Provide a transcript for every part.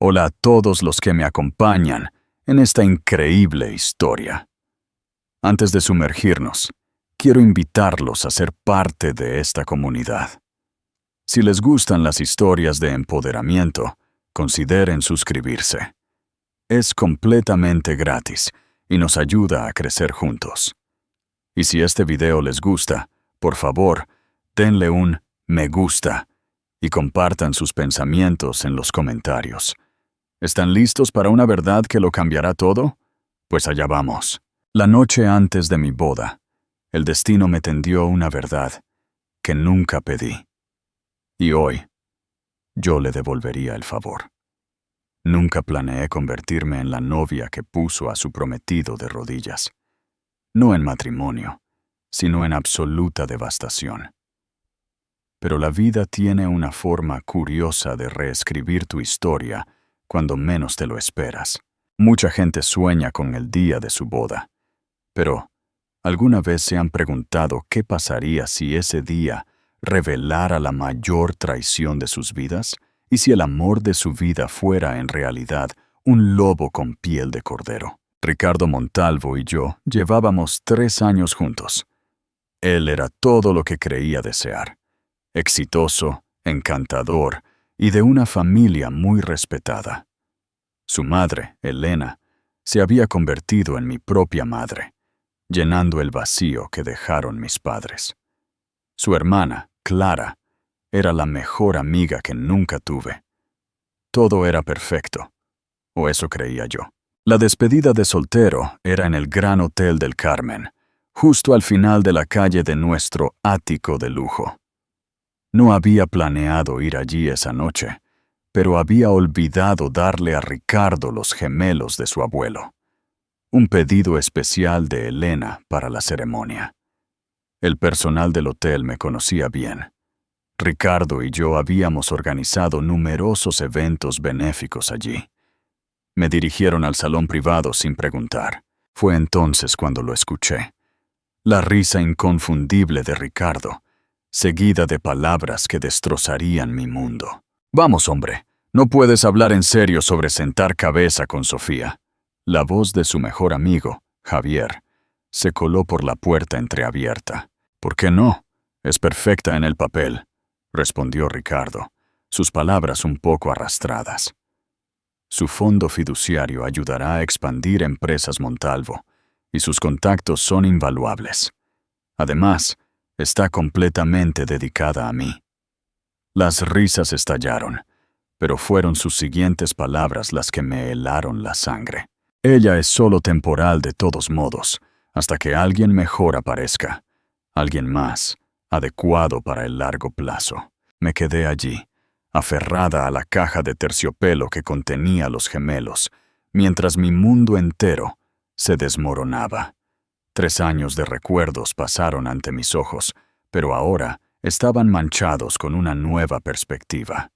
Hola a todos los que me acompañan en esta increíble historia. Antes de sumergirnos, quiero invitarlos a ser parte de esta comunidad. Si les gustan las historias de empoderamiento, consideren suscribirse. Es completamente gratis y nos ayuda a crecer juntos. Y si este video les gusta, por favor, denle un me gusta y compartan sus pensamientos en los comentarios. ¿Están listos para una verdad que lo cambiará todo? Pues allá vamos. La noche antes de mi boda, el destino me tendió una verdad que nunca pedí. Y hoy, yo le devolvería el favor. Nunca planeé convertirme en la novia que puso a su prometido de rodillas. No en matrimonio, sino en absoluta devastación. Pero la vida tiene una forma curiosa de reescribir tu historia cuando menos te lo esperas. Mucha gente sueña con el día de su boda. Pero, ¿alguna vez se han preguntado qué pasaría si ese día revelara la mayor traición de sus vidas? ¿Y si el amor de su vida fuera en realidad un lobo con piel de cordero? Ricardo Montalvo y yo llevábamos 3 años juntos. Él era todo lo que creía desear. Exitoso, encantador y de una familia muy respetada. Su madre, Elena, se había convertido en mi propia madre, llenando el vacío que dejaron mis padres. Su hermana, Clara, era la mejor amiga que nunca tuve. Todo era perfecto, o eso creía yo. La despedida de soltero era en el Gran Hotel del Carmen, justo al final de la calle de nuestro ático de lujo. No había planeado ir allí esa noche, pero había olvidado darle a Ricardo los gemelos de su abuelo. Un pedido especial de Elena para la ceremonia. El personal del hotel me conocía bien. Ricardo y yo habíamos organizado numerosos eventos benéficos allí. Me dirigieron al salón privado sin preguntar. Fue entonces cuando lo escuché. La risa inconfundible de Ricardo, seguida de palabras que destrozarían mi mundo. «Vamos, hombre, no puedes hablar en serio sobre sentar cabeza con Sofía». La voz de su mejor amigo, Javier, se coló por la puerta entreabierta. «¿Por qué no? Es perfecta en el papel», respondió Ricardo, sus palabras un poco arrastradas. Su fondo fiduciario ayudará a expandir Empresas Montalvo, y sus contactos son invaluables. Además, está completamente dedicada a mí. Las risas estallaron, pero fueron sus siguientes palabras las que me helaron la sangre. «Ella es solo temporal de todos modos, hasta que alguien mejor aparezca, alguien más, adecuado para el largo plazo». Me quedé allí, aferrada a la caja de terciopelo que contenía los gemelos, mientras mi mundo entero se desmoronaba. 3 años de recuerdos pasaron ante mis ojos, pero ahora estaban manchados con una nueva perspectiva.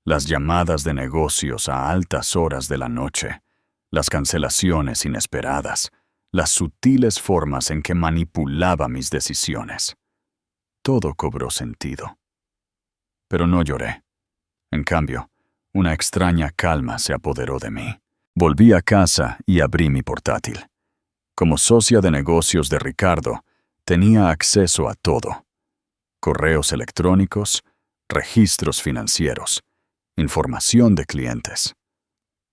Las llamadas de negocios a altas horas de la noche, las cancelaciones inesperadas, las sutiles formas en que manipulaba mis decisiones. Todo cobró sentido. Pero no lloré. En cambio, una extraña calma se apoderó de mí. Volví a casa y abrí mi portátil. Como socia de negocios de Ricardo, tenía acceso a todo. Correos electrónicos, registros financieros, información de clientes.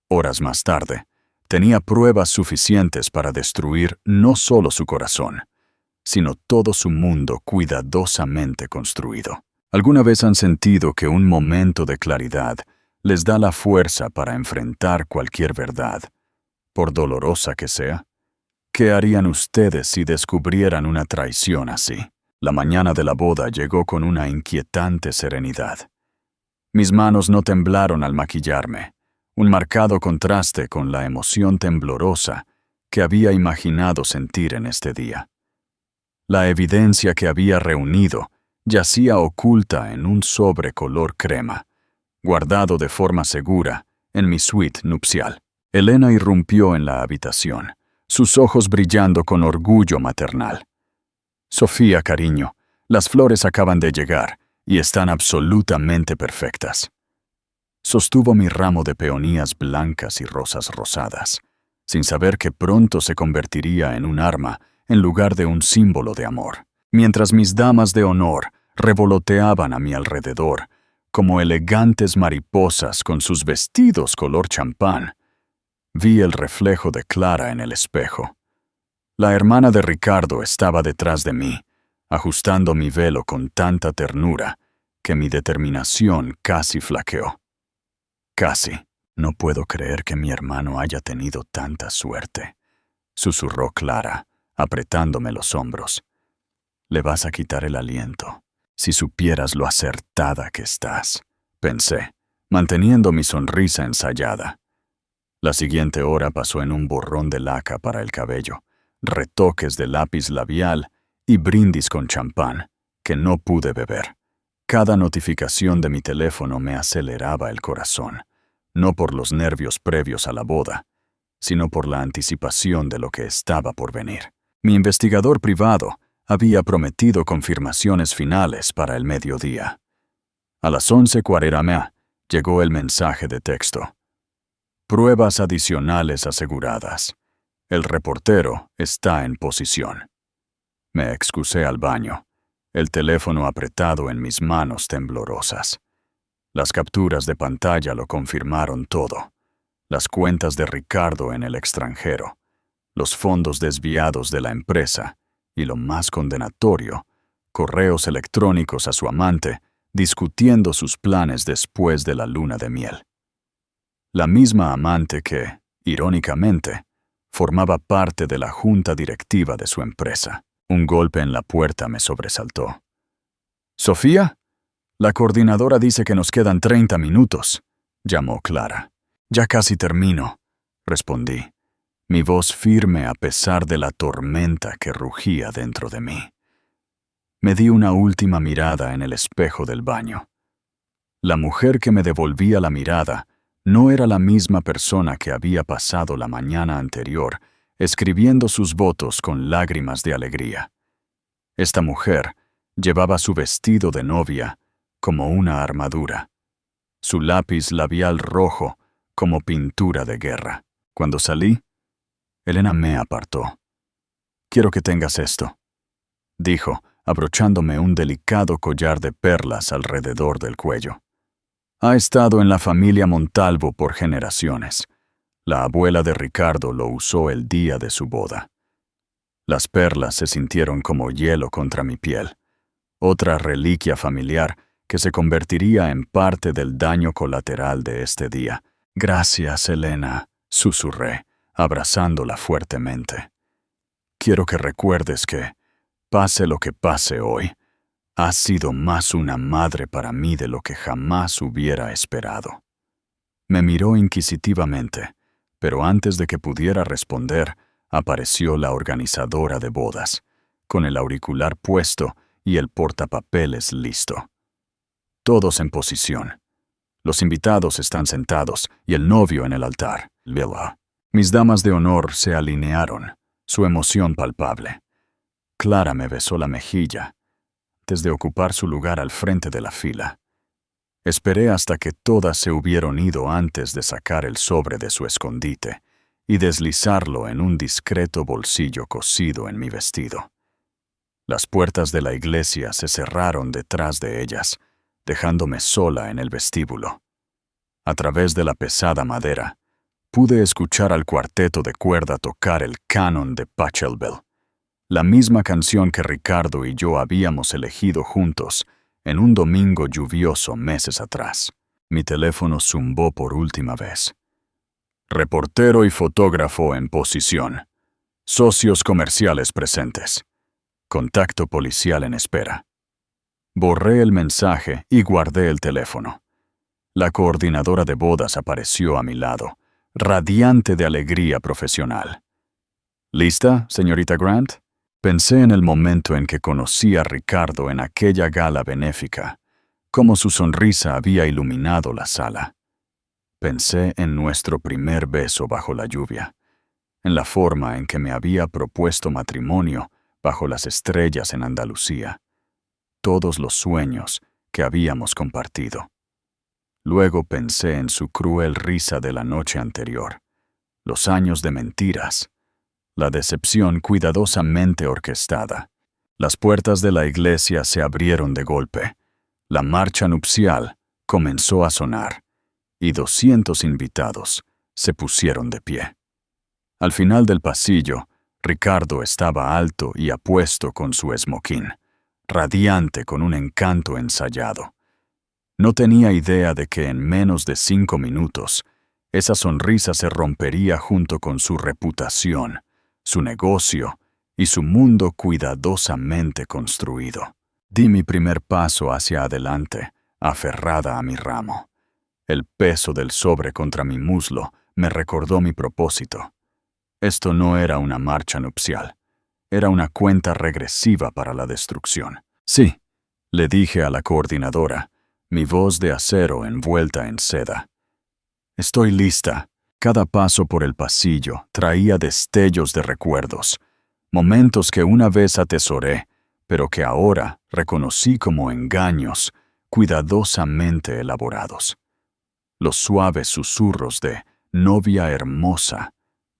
Horas más tarde, tenía pruebas suficientes para destruir no solo su corazón, sino todo su mundo cuidadosamente construido. ¿Alguna vez han sentido que un momento de claridad les da la fuerza para enfrentar cualquier verdad, por dolorosa que sea? ¿Qué harían ustedes si descubrieran una traición así? La mañana de la boda llegó con una inquietante serenidad. Mis manos no temblaron al maquillarme, un marcado contraste con la emoción temblorosa que había imaginado sentir en este día. La evidencia que había reunido yacía oculta en un sobre color crema, guardado de forma segura en mi suite nupcial. Elena irrumpió en la habitación, sus ojos brillando con orgullo maternal. «Sofía, cariño, las flores acaban de llegar y están absolutamente perfectas». Sostuvo mi ramo de peonías blancas y rosas rosadas, sin saber que pronto se convertiría en un arma en lugar de un símbolo de amor. Mientras mis damas de honor revoloteaban a mi alrededor, como elegantes mariposas con sus vestidos color champán, vi el reflejo de Clara en el espejo. La hermana de Ricardo estaba detrás de mí, ajustando mi velo con tanta ternura que mi determinación casi flaqueó. Casi. No puedo creer que mi hermano haya tenido tanta suerte, susurró Clara, apretándome los hombros. Le vas a quitar el aliento. Si supieras lo acertada que estás, pensé, manteniendo mi sonrisa ensayada. La siguiente hora pasó en un borrón de laca para el cabello, retoques de lápiz labial y brindis con champán, que no pude beber. Cada notificación de mi teléfono me aceleraba el corazón, no por los nervios previos a la boda, sino por la anticipación de lo que estaba por venir. Mi investigador privado había prometido confirmaciones finales para el mediodía. A las 11:40 llegó el mensaje de texto. Pruebas adicionales aseguradas. El reportero está en posición. Me excusé al baño, el teléfono apretado en mis manos temblorosas. Las capturas de pantalla lo confirmaron todo. Las cuentas de Ricardo en el extranjero, los fondos desviados de la empresa y, lo más condenatorio, correos electrónicos a su amante discutiendo sus planes después de la luna de miel. La misma amante que, irónicamente, formaba parte de la junta directiva de su empresa. Un golpe en la puerta me sobresaltó. «¿Sofía? La coordinadora dice que nos quedan 30 minutos», llamó Clara. «Ya casi termino», respondí, mi voz firme a pesar de la tormenta que rugía dentro de mí. Me di una última mirada en el espejo del baño. La mujer que me devolvía la mirada no era la misma persona que había pasado la mañana anterior escribiendo sus votos con lágrimas de alegría. Esta mujer llevaba su vestido de novia como una armadura, su lápiz labial rojo como pintura de guerra. Cuando salí, Elena me apartó. «Quiero que tengas esto», dijo, abrochándome un delicado collar de perlas alrededor del cuello. Ha estado en la familia Montalvo por generaciones. La abuela de Ricardo lo usó el día de su boda. Las perlas se sintieron como hielo contra mi piel, otra reliquia familiar que se convertiría en parte del daño colateral de este día. «Gracias, Elena», susurré, abrazándola fuertemente. «Quiero que recuerdes que, pase lo que pase hoy, has sido más una madre para mí de lo que jamás hubiera esperado». Me miró inquisitivamente, pero antes de que pudiera responder, apareció la organizadora de bodas, con el auricular puesto y el portapapeles listo. Todos en posición. Los invitados están sentados y el novio en el altar. Lila. Mis damas de honor se alinearon, su emoción palpable. Clara me besó la mejilla, antes de ocupar su lugar al frente de la fila. Esperé hasta que todas se hubieron ido antes de sacar el sobre de su escondite y deslizarlo en un discreto bolsillo cosido en mi vestido. Las puertas de la iglesia se cerraron detrás de ellas, dejándome sola en el vestíbulo. A través de la pesada madera, pude escuchar al cuarteto de cuerda tocar el canon de Pachelbel, la misma canción que Ricardo y yo habíamos elegido juntos en un domingo lluvioso meses atrás. Mi teléfono zumbó por última vez. «Reportero y fotógrafo en posición. Socios comerciales presentes. Contacto policial en espera». Borré el mensaje y guardé el teléfono. La coordinadora de bodas apareció a mi lado, radiante de alegría profesional. «¿Lista, señorita Grant?» Pensé en el momento en que conocí a Ricardo en aquella gala benéfica, cómo su sonrisa había iluminado la sala. Pensé en nuestro primer beso bajo la lluvia, en la forma en que me había propuesto matrimonio bajo las estrellas en Andalucía, todos los sueños que habíamos compartido. Luego pensé en su cruel risa de la noche anterior, los años de mentiras, la decepción cuidadosamente orquestada. Las puertas de la iglesia se abrieron de golpe. La marcha nupcial comenzó a sonar, y 200 invitados se pusieron de pie. Al final del pasillo, Ricardo estaba alto y apuesto con su esmoquín, radiante con un encanto ensayado. No tenía idea de que en menos de 5 minutos, esa sonrisa se rompería junto con su reputación, su negocio y su mundo cuidadosamente construido. Di mi primer paso hacia adelante, aferrada a mi ramo. El peso del sobre contra mi muslo me recordó mi propósito. Esto no era una marcha nupcial, era una cuenta regresiva para la destrucción. Sí, le dije a la coordinadora, mi voz de acero envuelta en seda. Estoy lista. Cada paso por el pasillo traía destellos de recuerdos, momentos que una vez atesoré, pero que ahora reconocí como engaños cuidadosamente elaborados. Los suaves susurros de novia hermosa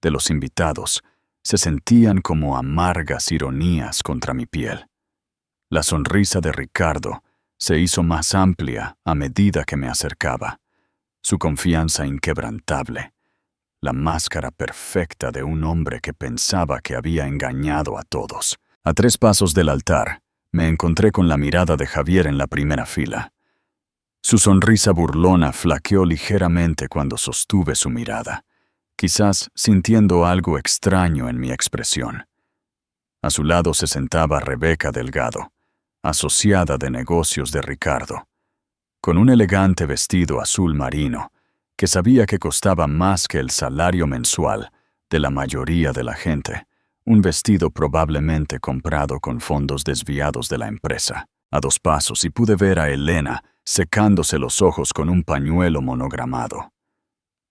de los invitados se sentían como amargas ironías contra mi piel. La sonrisa de Ricardo se hizo más amplia a medida que me acercaba. Su confianza inquebrantable, la máscara perfecta de un hombre que pensaba que había engañado a todos. A 3 pasos del altar, me encontré con la mirada de Javier en la primera fila. Su sonrisa burlona flaqueó ligeramente cuando sostuve su mirada, quizás sintiendo algo extraño en mi expresión. A su lado se sentaba Rebeca Delgado, asociada de negocios de Ricardo, con un elegante vestido azul marino, que sabía que costaba más que el salario mensual de la mayoría de la gente, un vestido probablemente comprado con fondos desviados de la empresa. A 2 pasos y pude ver a Elena secándose los ojos con un pañuelo monogramado.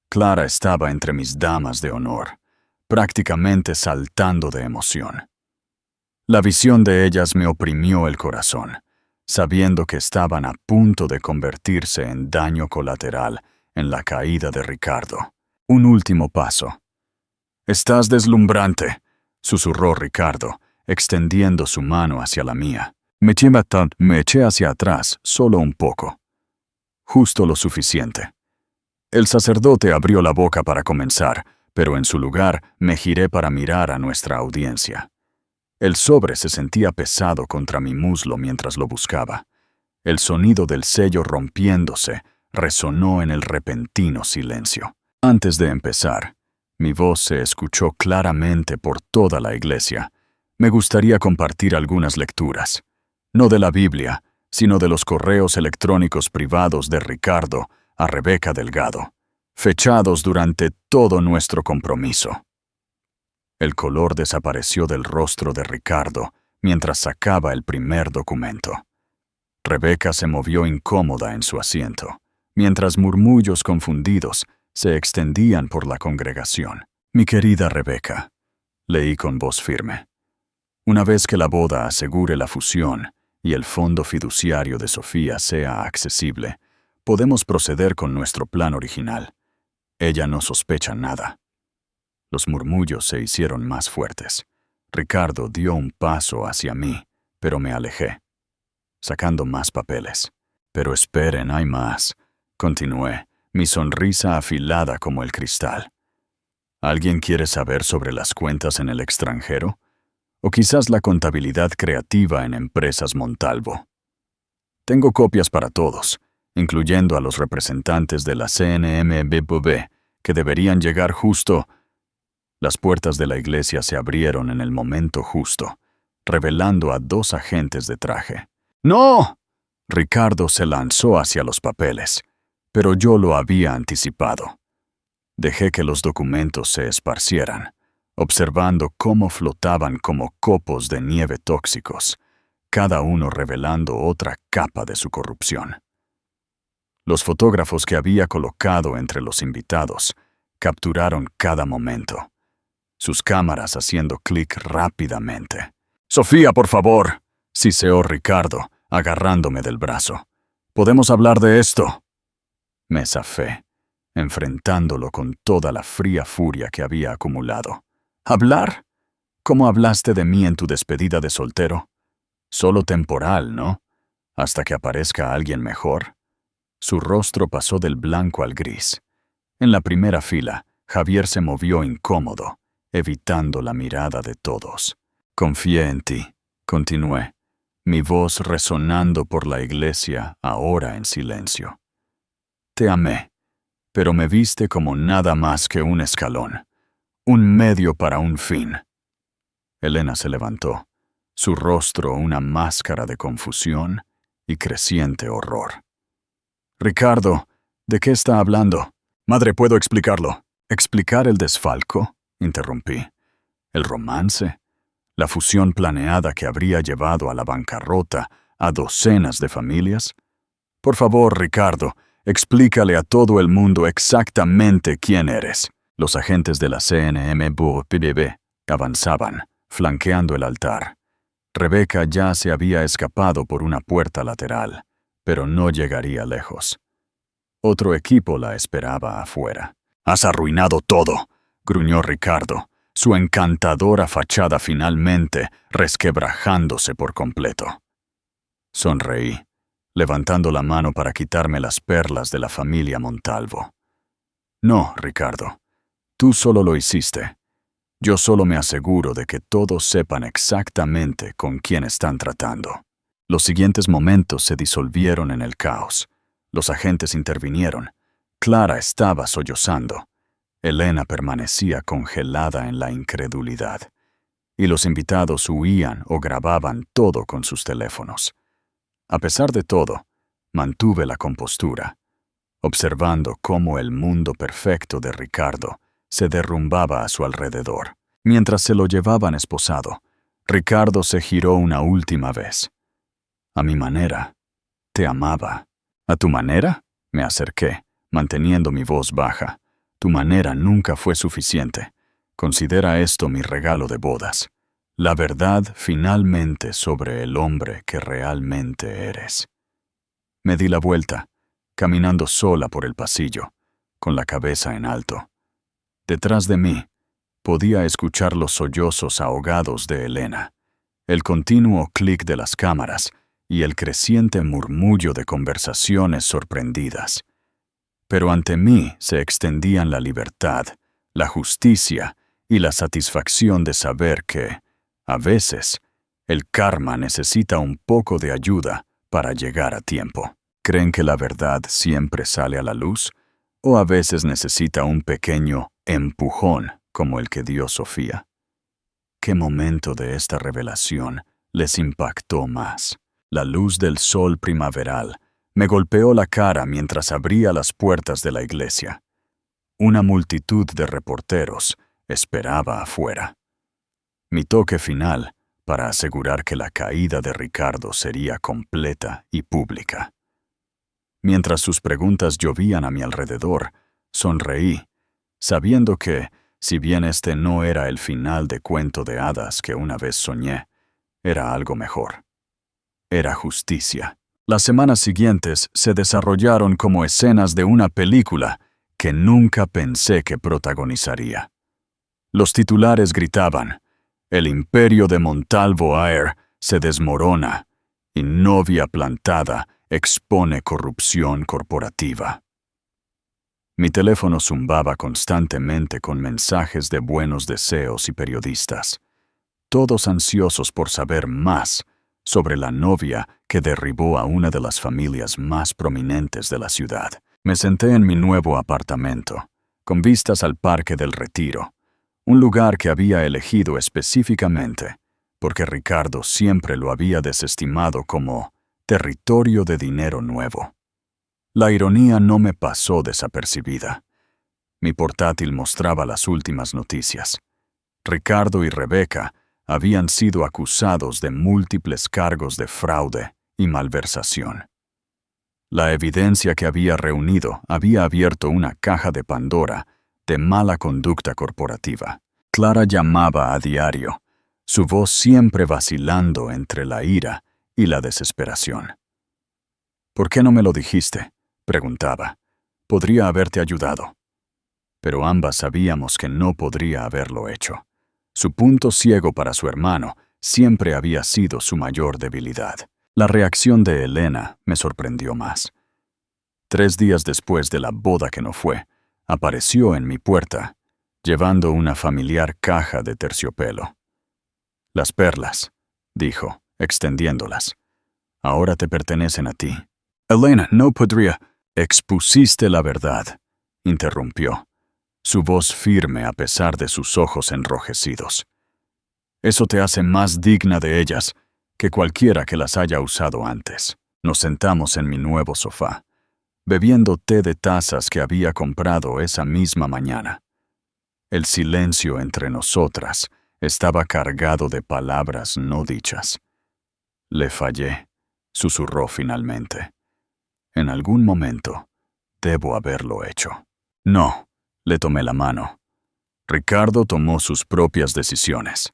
Clara estaba entre mis damas de honor, prácticamente saltando de emoción. La visión de ellas me oprimió el corazón, sabiendo que estaban a punto de convertirse en daño colateral en la caída de Ricardo. Un último paso. «Estás deslumbrante», susurró Ricardo, extendiendo su mano hacia la mía. Me eché hacia atrás solo un poco. Justo lo suficiente. El sacerdote abrió la boca para comenzar, pero en su lugar me giré para mirar a nuestra audiencia. El sobre se sentía pesado contra mi muslo mientras lo buscaba. El sonido del sello rompiéndose resonó en el repentino silencio. Antes de empezar, mi voz se escuchó claramente por toda la iglesia. Me gustaría compartir algunas lecturas, no de la Biblia, sino de los correos electrónicos privados de Ricardo a Rebeca Delgado, fechados durante todo nuestro compromiso. El color desapareció del rostro de Ricardo mientras sacaba el primer documento. Rebeca se movió incómoda en su asiento, mientras murmullos confundidos se extendían por la congregación. Mi querida Rebeca, leí con voz firme. Una vez que la boda asegure la fusión y el fondo fiduciario de Sofía sea accesible, podemos proceder con nuestro plan original. Ella no sospecha nada. Los murmullos se hicieron más fuertes. Ricardo dio un paso hacia mí, pero me alejé, sacando más papeles. Pero esperen, hay más. Continué, mi sonrisa afilada como el cristal. ¿Alguien quiere saber sobre las cuentas en el extranjero? ¿O quizás la contabilidad creativa en empresas Montalvo? Tengo copias para todos, incluyendo a los representantes de la CNMBB, que deberían llegar justo. Las puertas de la iglesia se abrieron en el momento justo, revelando a 2 agentes de traje. ¡No! Ricardo se lanzó hacia los papeles, pero yo lo había anticipado. Dejé que los documentos se esparcieran, observando cómo flotaban como copos de nieve tóxicos, cada uno revelando otra capa de su corrupción. Los fotógrafos que había colocado entre los invitados capturaron cada momento, sus cámaras haciendo clic rápidamente. «Sofía, por favor», siseó Ricardo, agarrándome del brazo. «¿Podemos hablar de esto?» Me zafé, enfrentándolo con toda la fría furia que había acumulado. ¿Hablar? ¿Cómo hablaste de mí en tu despedida de soltero? Solo temporal, ¿no? Hasta que aparezca alguien mejor. Su rostro pasó del blanco al gris. En la primera fila, Javier se movió incómodo, evitando la mirada de todos. Confié en ti, continué, mi voz resonando por la iglesia, ahora en silencio. Te amé, pero me viste como nada más que un escalón, un medio para un fin. Elena se levantó, su rostro una máscara de confusión y creciente horror. Ricardo, ¿de qué está hablando? Madre, ¿puedo explicarlo? ¿Explicar el desfalco? Interrumpí. ¿El romance? ¿La fusión planeada que habría llevado a la bancarrota a docenas de familias? Por favor, Ricardo, explícale a todo el mundo exactamente quién eres. Los agentes de la CNMBUPDB avanzaban, flanqueando el altar. Rebeca ya se había escapado por una puerta lateral, pero no llegaría lejos. Otro equipo la esperaba afuera. «Has arruinado todo», gruñó Ricardo, su encantadora fachada finalmente resquebrajándose por completo. Sonreí, levantando la mano para quitarme las perlas de la familia Montalvo. «No, Ricardo, tú solo lo hiciste. Yo solo me aseguro de que todos sepan exactamente con quién están tratando». Los siguientes momentos se disolvieron en el caos. Los agentes intervinieron. Clara estaba sollozando. Elena permanecía congelada en la incredulidad. Y los invitados huían o grababan todo con sus teléfonos. A pesar de todo, mantuve la compostura, observando cómo el mundo perfecto de Ricardo se derrumbaba a su alrededor. Mientras se lo llevaban esposado, Ricardo se giró una última vez. «A mi manera, te amaba». «¿A tu manera?» Me acerqué, manteniendo mi voz baja. «Tu manera nunca fue suficiente. Considera esto mi regalo de bodas. La verdad finalmente sobre el hombre que realmente eres». Me di la vuelta, caminando sola por el pasillo, con la cabeza en alto. Detrás de mí, podía escuchar los sollozos ahogados de Elena, el continuo clic de las cámaras y el creciente murmullo de conversaciones sorprendidas. Pero ante mí se extendían la libertad, la justicia y la satisfacción de saber que, a veces, el karma necesita un poco de ayuda para llegar a tiempo. ¿Creen que la verdad siempre sale a la luz? ¿O a veces necesita un pequeño empujón como el que dio Sofía? ¿Qué momento de esta revelación les impactó más? La luz del sol primaveral me golpeó la cara mientras abría las puertas de la iglesia. Una multitud de reporteros esperaba afuera. Mi toque final para asegurar que la caída de Ricardo sería completa y pública. Mientras sus preguntas llovían a mi alrededor, sonreí, sabiendo que, si bien este no era el final de cuento de hadas que una vez soñé, era algo mejor. Era justicia. Las semanas siguientes se desarrollaron como escenas de una película que nunca pensé que protagonizaría. Los titulares gritaban: «El imperio de Montalvo Air se desmorona y novia plantada expone corrupción corporativa». Mi teléfono zumbaba constantemente con mensajes de buenos deseos y periodistas, todos ansiosos por saber más sobre la novia que derribó a una de las familias más prominentes de la ciudad. Me senté en mi nuevo apartamento, con vistas al Parque del Retiro, un lugar que había elegido específicamente porque Ricardo siempre lo había desestimado como territorio de dinero nuevo. La ironía no me pasó desapercibida. Mi portátil mostraba las últimas noticias. Ricardo y Rebeca habían sido acusados de múltiples cargos de fraude y malversación. La evidencia que había reunido había abierto una caja de Pandora de mala conducta corporativa. Clara llamaba a diario, su voz siempre vacilando entre la ira y la desesperación. «¿Por qué no me lo dijiste?», preguntaba. podría haberte ayudado. Pero ambas sabíamos que no podría haberlo hecho. Su punto ciego para su hermano siempre había sido su mayor debilidad. La reacción de Elena me sorprendió más. 3 días después de la boda que no fue, apareció en mi puerta, llevando una familiar caja de terciopelo. «Las perlas», dijo, extendiéndolas. «Ahora te pertenecen a ti». «Elena, no podría». «Expusiste la verdad», interrumpió, su voz firme a pesar de sus ojos enrojecidos. «Eso te hace más digna de ellas que cualquiera que las haya usado antes». Nos sentamos en mi nuevo sofá, bebiendo té de tazas que había comprado esa misma mañana. El silencio entre nosotras estaba cargado de palabras no dichas. «Le fallé», susurró finalmente. «En algún momento debo haberlo hecho». «No», le tomé la mano. Ricardo tomó sus propias decisiones.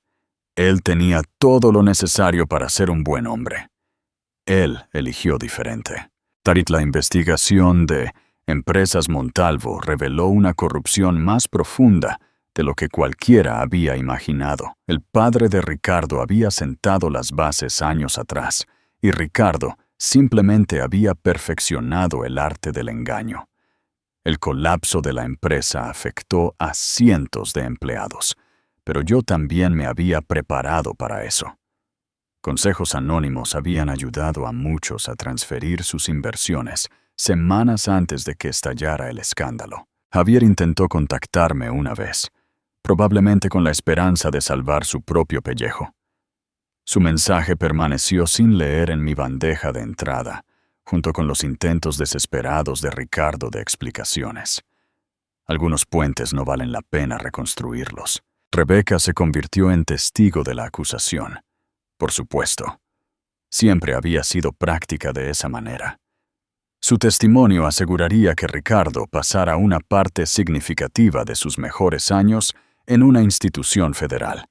Él tenía todo lo necesario para ser un buen hombre. Él eligió diferente. La investigación de Empresas Montalvo reveló una corrupción más profunda de lo que cualquiera había imaginado. El padre de Ricardo había sentado las bases años atrás, y Ricardo simplemente había perfeccionado el arte del engaño. El colapso de la empresa afectó a cientos de empleados, pero yo también me había preparado para eso. Consejos anónimos habían ayudado a muchos a transferir sus inversiones semanas antes de que estallara el escándalo. Javier intentó contactarme una vez, probablemente con la esperanza de salvar su propio pellejo. Su mensaje permaneció sin leer en mi bandeja de entrada, junto con los intentos desesperados de Ricardo de explicaciones. Algunos puentes no valen la pena reconstruirlos. Rebeca se convirtió en testigo de la acusación. Por supuesto. Siempre había sido práctica de esa manera. Su testimonio aseguraría que Ricardo pasara una parte significativa de sus mejores años en una institución federal,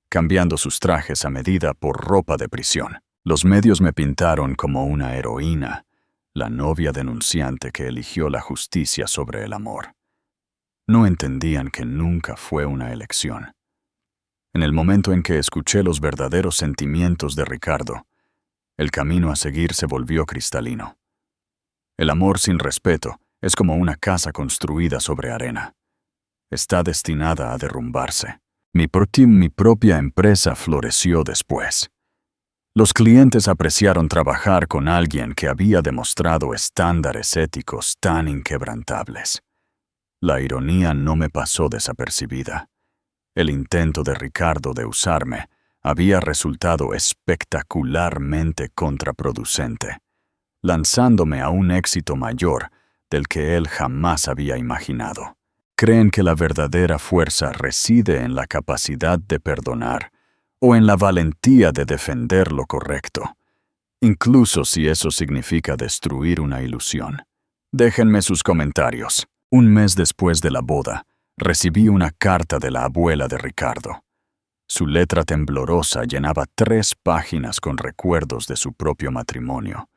cambiando sus trajes a medida por ropa de prisión. Los medios me pintaron como una heroína, la novia denunciante que eligió la justicia sobre el amor. No entendían que nunca fue una elección. En el momento en que escuché los verdaderos sentimientos de Ricardo, el camino a seguir se volvió cristalino. El amor sin respeto es como una casa construida sobre arena. Está destinada a derrumbarse. Mi propia empresa floreció después. Los clientes apreciaron trabajar con alguien que había demostrado estándares éticos tan inquebrantables. La ironía no me pasó desapercibida. El intento de Ricardo de usarme había resultado espectacularmente contraproducente, lanzándome a un éxito mayor del que él jamás había imaginado. Creen que la verdadera fuerza reside en la capacidad de perdonar o en la valentía de defender lo correcto, incluso si eso significa destruir una ilusión. Déjenme sus comentarios. Un mes después de la boda, recibí una carta de la abuela de Ricardo. Su letra temblorosa llenaba 3 páginas con recuerdos de su propio matrimonio,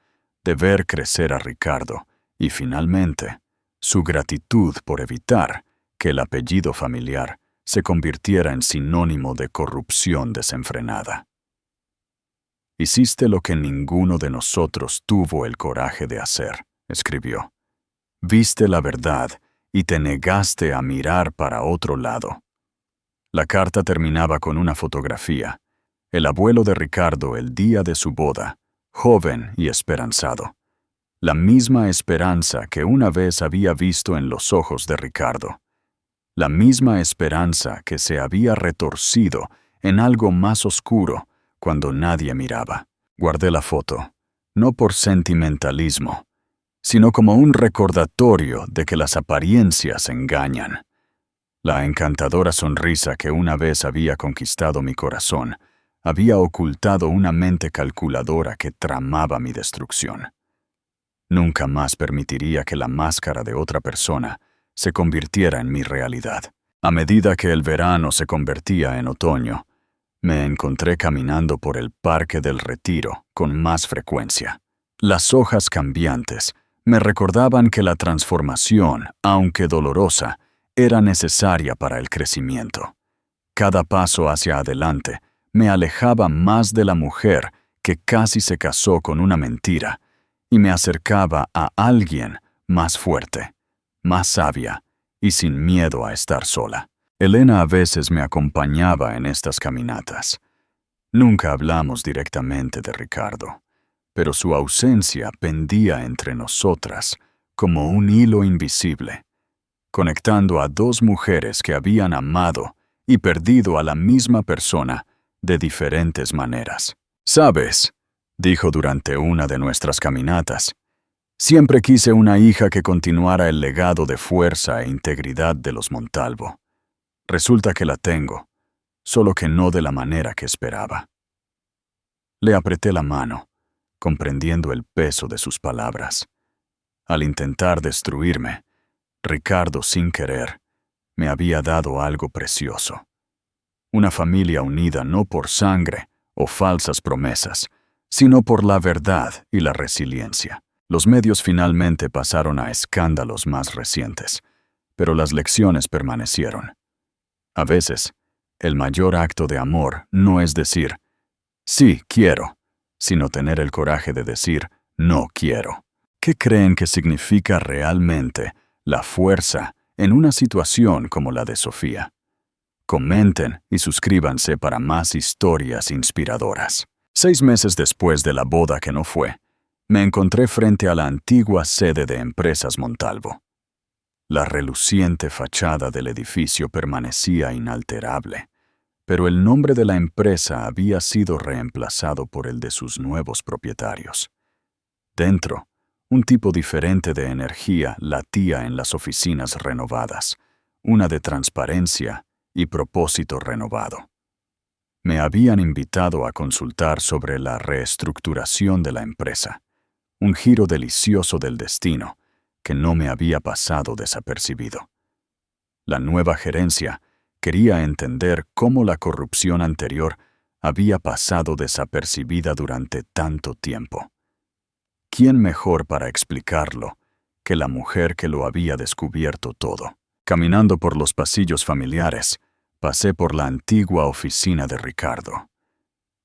de ver crecer a Ricardo y, finalmente, su gratitud por evitar que el apellido familiar se convirtiera en sinónimo de corrupción desenfrenada. «Hiciste lo que ninguno de nosotros tuvo el coraje de hacer», escribió. «Viste la verdad y te negaste a mirar para otro lado». La carta terminaba con una fotografía. El abuelo de Ricardo el día de su boda, joven y esperanzado. La misma esperanza que una vez había visto en los ojos de Ricardo. La misma esperanza que se había retorcido en algo más oscuro cuando nadie miraba. Guardé la foto, no por sentimentalismo, sino como un recordatorio de que las apariencias engañan. La encantadora sonrisa que una vez había conquistado mi corazón había ocultado una mente calculadora que tramaba mi destrucción. Nunca más permitiría que la máscara de otra persona se convirtiera en mi realidad. A medida que el verano se convertía en otoño, me encontré caminando por el Parque del Retiro con más frecuencia. Las hojas cambiantes Me recordaban que la transformación, aunque dolorosa, era necesaria para el crecimiento. Cada paso hacia adelante me alejaba más de la mujer que casi se casó con una mentira y me acercaba a alguien más fuerte, más sabia y sin miedo a estar sola. Elena a veces me acompañaba en estas caminatas. Nunca hablamos directamente de Ricardo, pero su ausencia pendía entre nosotras como un hilo invisible, conectando a dos mujeres que habían amado y perdido a la misma persona de diferentes maneras. «¿Sabes?», dijo durante una de nuestras caminatas, «siempre quise una hija que continuara el legado de fuerza e integridad de los Montalvo. Resulta que la tengo, solo que no de la manera que esperaba». Le apreté la mano, comprendiendo el peso de sus palabras. Al intentar destruirme, Ricardo, sin querer, me había dado algo precioso. Una familia unida no por sangre o falsas promesas, sino por la verdad y la resiliencia. Los medios finalmente pasaron a escándalos más recientes, pero las lecciones permanecieron. A veces, el mayor acto de amor no es decir, «sí, quiero», sino tener el coraje de decir, «no quiero». ¿Qué creen que significa realmente la fuerza en una situación como la de Sofía? Comenten y suscríbanse para más historias inspiradoras. 6 meses después de la boda que no fue, me encontré frente a la antigua sede de Empresas Montalvo. La reluciente fachada del edificio permanecía inalterable, pero el nombre de la empresa había sido reemplazado por el de sus nuevos propietarios. Dentro, un tipo diferente de energía latía en las oficinas renovadas, una de transparencia y propósito renovado. Me habían invitado a consultar sobre la reestructuración de la empresa, un giro delicioso del destino que no me había pasado desapercibido. La nueva gerencia quería entender cómo la corrupción anterior había pasado desapercibida durante tanto tiempo. ¿Quién mejor para explicarlo que la mujer que lo había descubierto todo? Caminando por los pasillos familiares, pasé por la antigua oficina de Ricardo.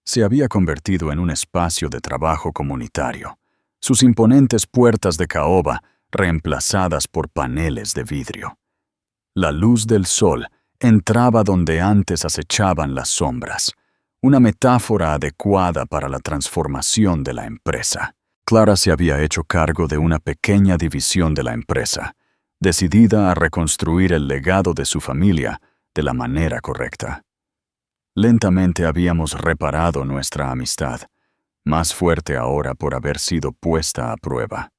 Se había convertido en un espacio de trabajo comunitario, sus imponentes puertas de caoba reemplazadas por paneles de vidrio. La luz del sol entraba donde antes acechaban las sombras, una metáfora adecuada para la transformación de la empresa. Clara se había hecho cargo de una pequeña división de la empresa, decidida a reconstruir el legado de su familia de la manera correcta. Lentamente habíamos reparado nuestra amistad, más fuerte ahora por haber sido puesta a prueba.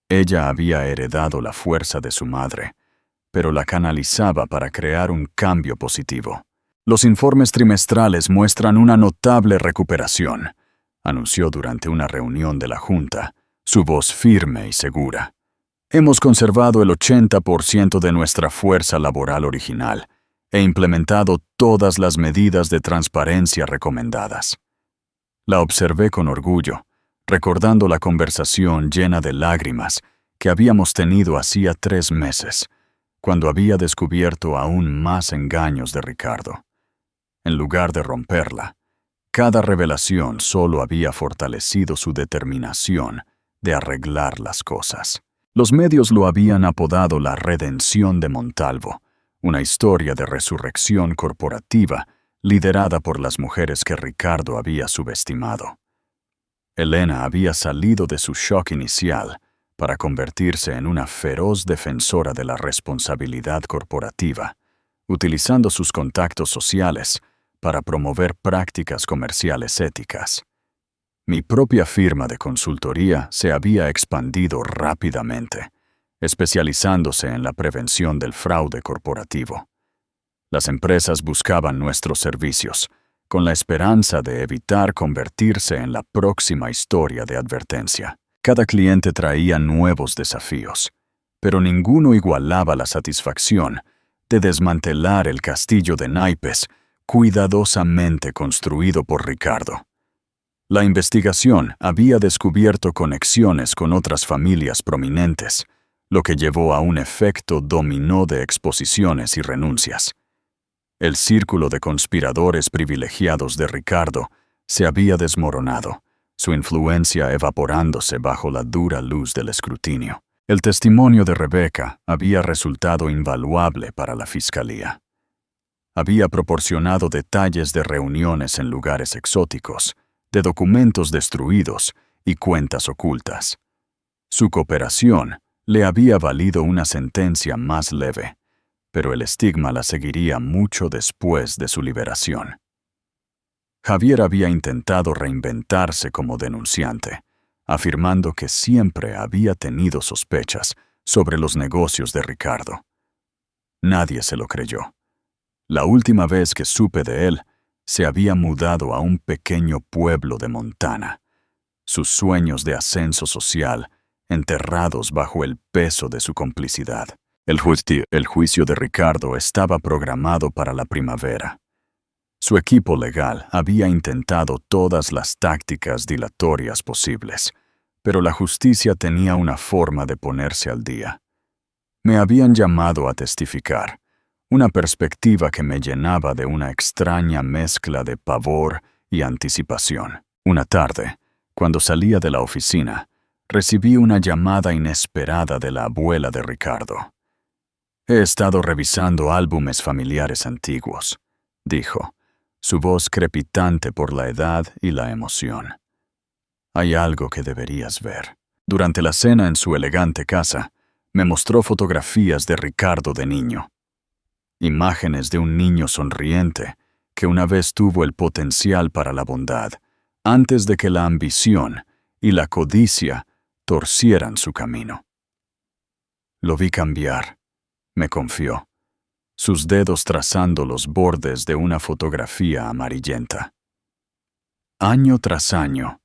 Ella había heredado la fuerza de su madre, pero la canalizaba para crear un cambio positivo. Los informes trimestrales muestran una notable recuperación, anunció durante una reunión de la Junta, su voz firme y segura. Hemos conservado el 80% de nuestra fuerza laboral original e implementado todas las medidas de transparencia recomendadas. La observé con orgullo, recordando la conversación llena de lágrimas que habíamos tenido hacía 3 meses, cuando había descubierto aún más engaños de Ricardo. En lugar de romperla, cada revelación solo había fortalecido su determinación de arreglar las cosas. Los medios lo habían apodado la redención de Montalvo, una historia de resurrección corporativa liderada por las mujeres que Ricardo había subestimado. Elena había salido de su shock inicial para convertirse en una feroz defensora de la responsabilidad corporativa, utilizando sus contactos sociales para promover prácticas comerciales éticas. Mi propia firma de consultoría se había expandido rápidamente, especializándose en la prevención del fraude corporativo. Las empresas buscaban nuestros servicios, con la esperanza de evitar convertirse en la próxima historia de advertencia. Cada cliente traía nuevos desafíos, pero ninguno igualaba la satisfacción de desmantelar el castillo de naipes cuidadosamente construido por Ricardo. La investigación había descubierto conexiones con otras familias prominentes, lo que llevó a un efecto dominó de exposiciones y renuncias. El círculo de conspiradores privilegiados de Ricardo se había desmoronado, su influencia evaporándose bajo la dura luz del escrutinio. El testimonio de Rebecca había resultado invaluable para la fiscalía. Había proporcionado detalles de reuniones en lugares exóticos, de documentos destruidos y cuentas ocultas. Su cooperación le había valido una sentencia más leve, pero el estigma la seguiría mucho después de su liberación. Javier había intentado reinventarse como denunciante, afirmando que siempre había tenido sospechas sobre los negocios de Ricardo. Nadie se lo creyó. La última vez que supe de él, se había mudado a un pequeño pueblo de Montana. Sus sueños de ascenso social, enterrados bajo el peso de su complicidad. El juicio de Ricardo estaba programado para la primavera. Su equipo legal había intentado todas las tácticas dilatorias posibles, pero la justicia tenía una forma de ponerse al día. Me habían llamado a testificar, una perspectiva que me llenaba de una extraña mezcla de pavor y anticipación. Una tarde, cuando salía de la oficina, recibí una llamada inesperada de la abuela de Ricardo. «He estado revisando álbumes familiares antiguos», dijo, su voz crepitante por la edad y la emoción. «Hay algo que deberías ver». Durante la cena en su elegante casa, me mostró fotografías de Ricardo de niño. Imágenes de un niño sonriente que una vez tuvo el potencial para la bondad, antes de que la ambición y la codicia torcieran su camino. Lo vi cambiar, me confió, sus dedos trazando los bordes de una fotografía amarillenta. Año tras año,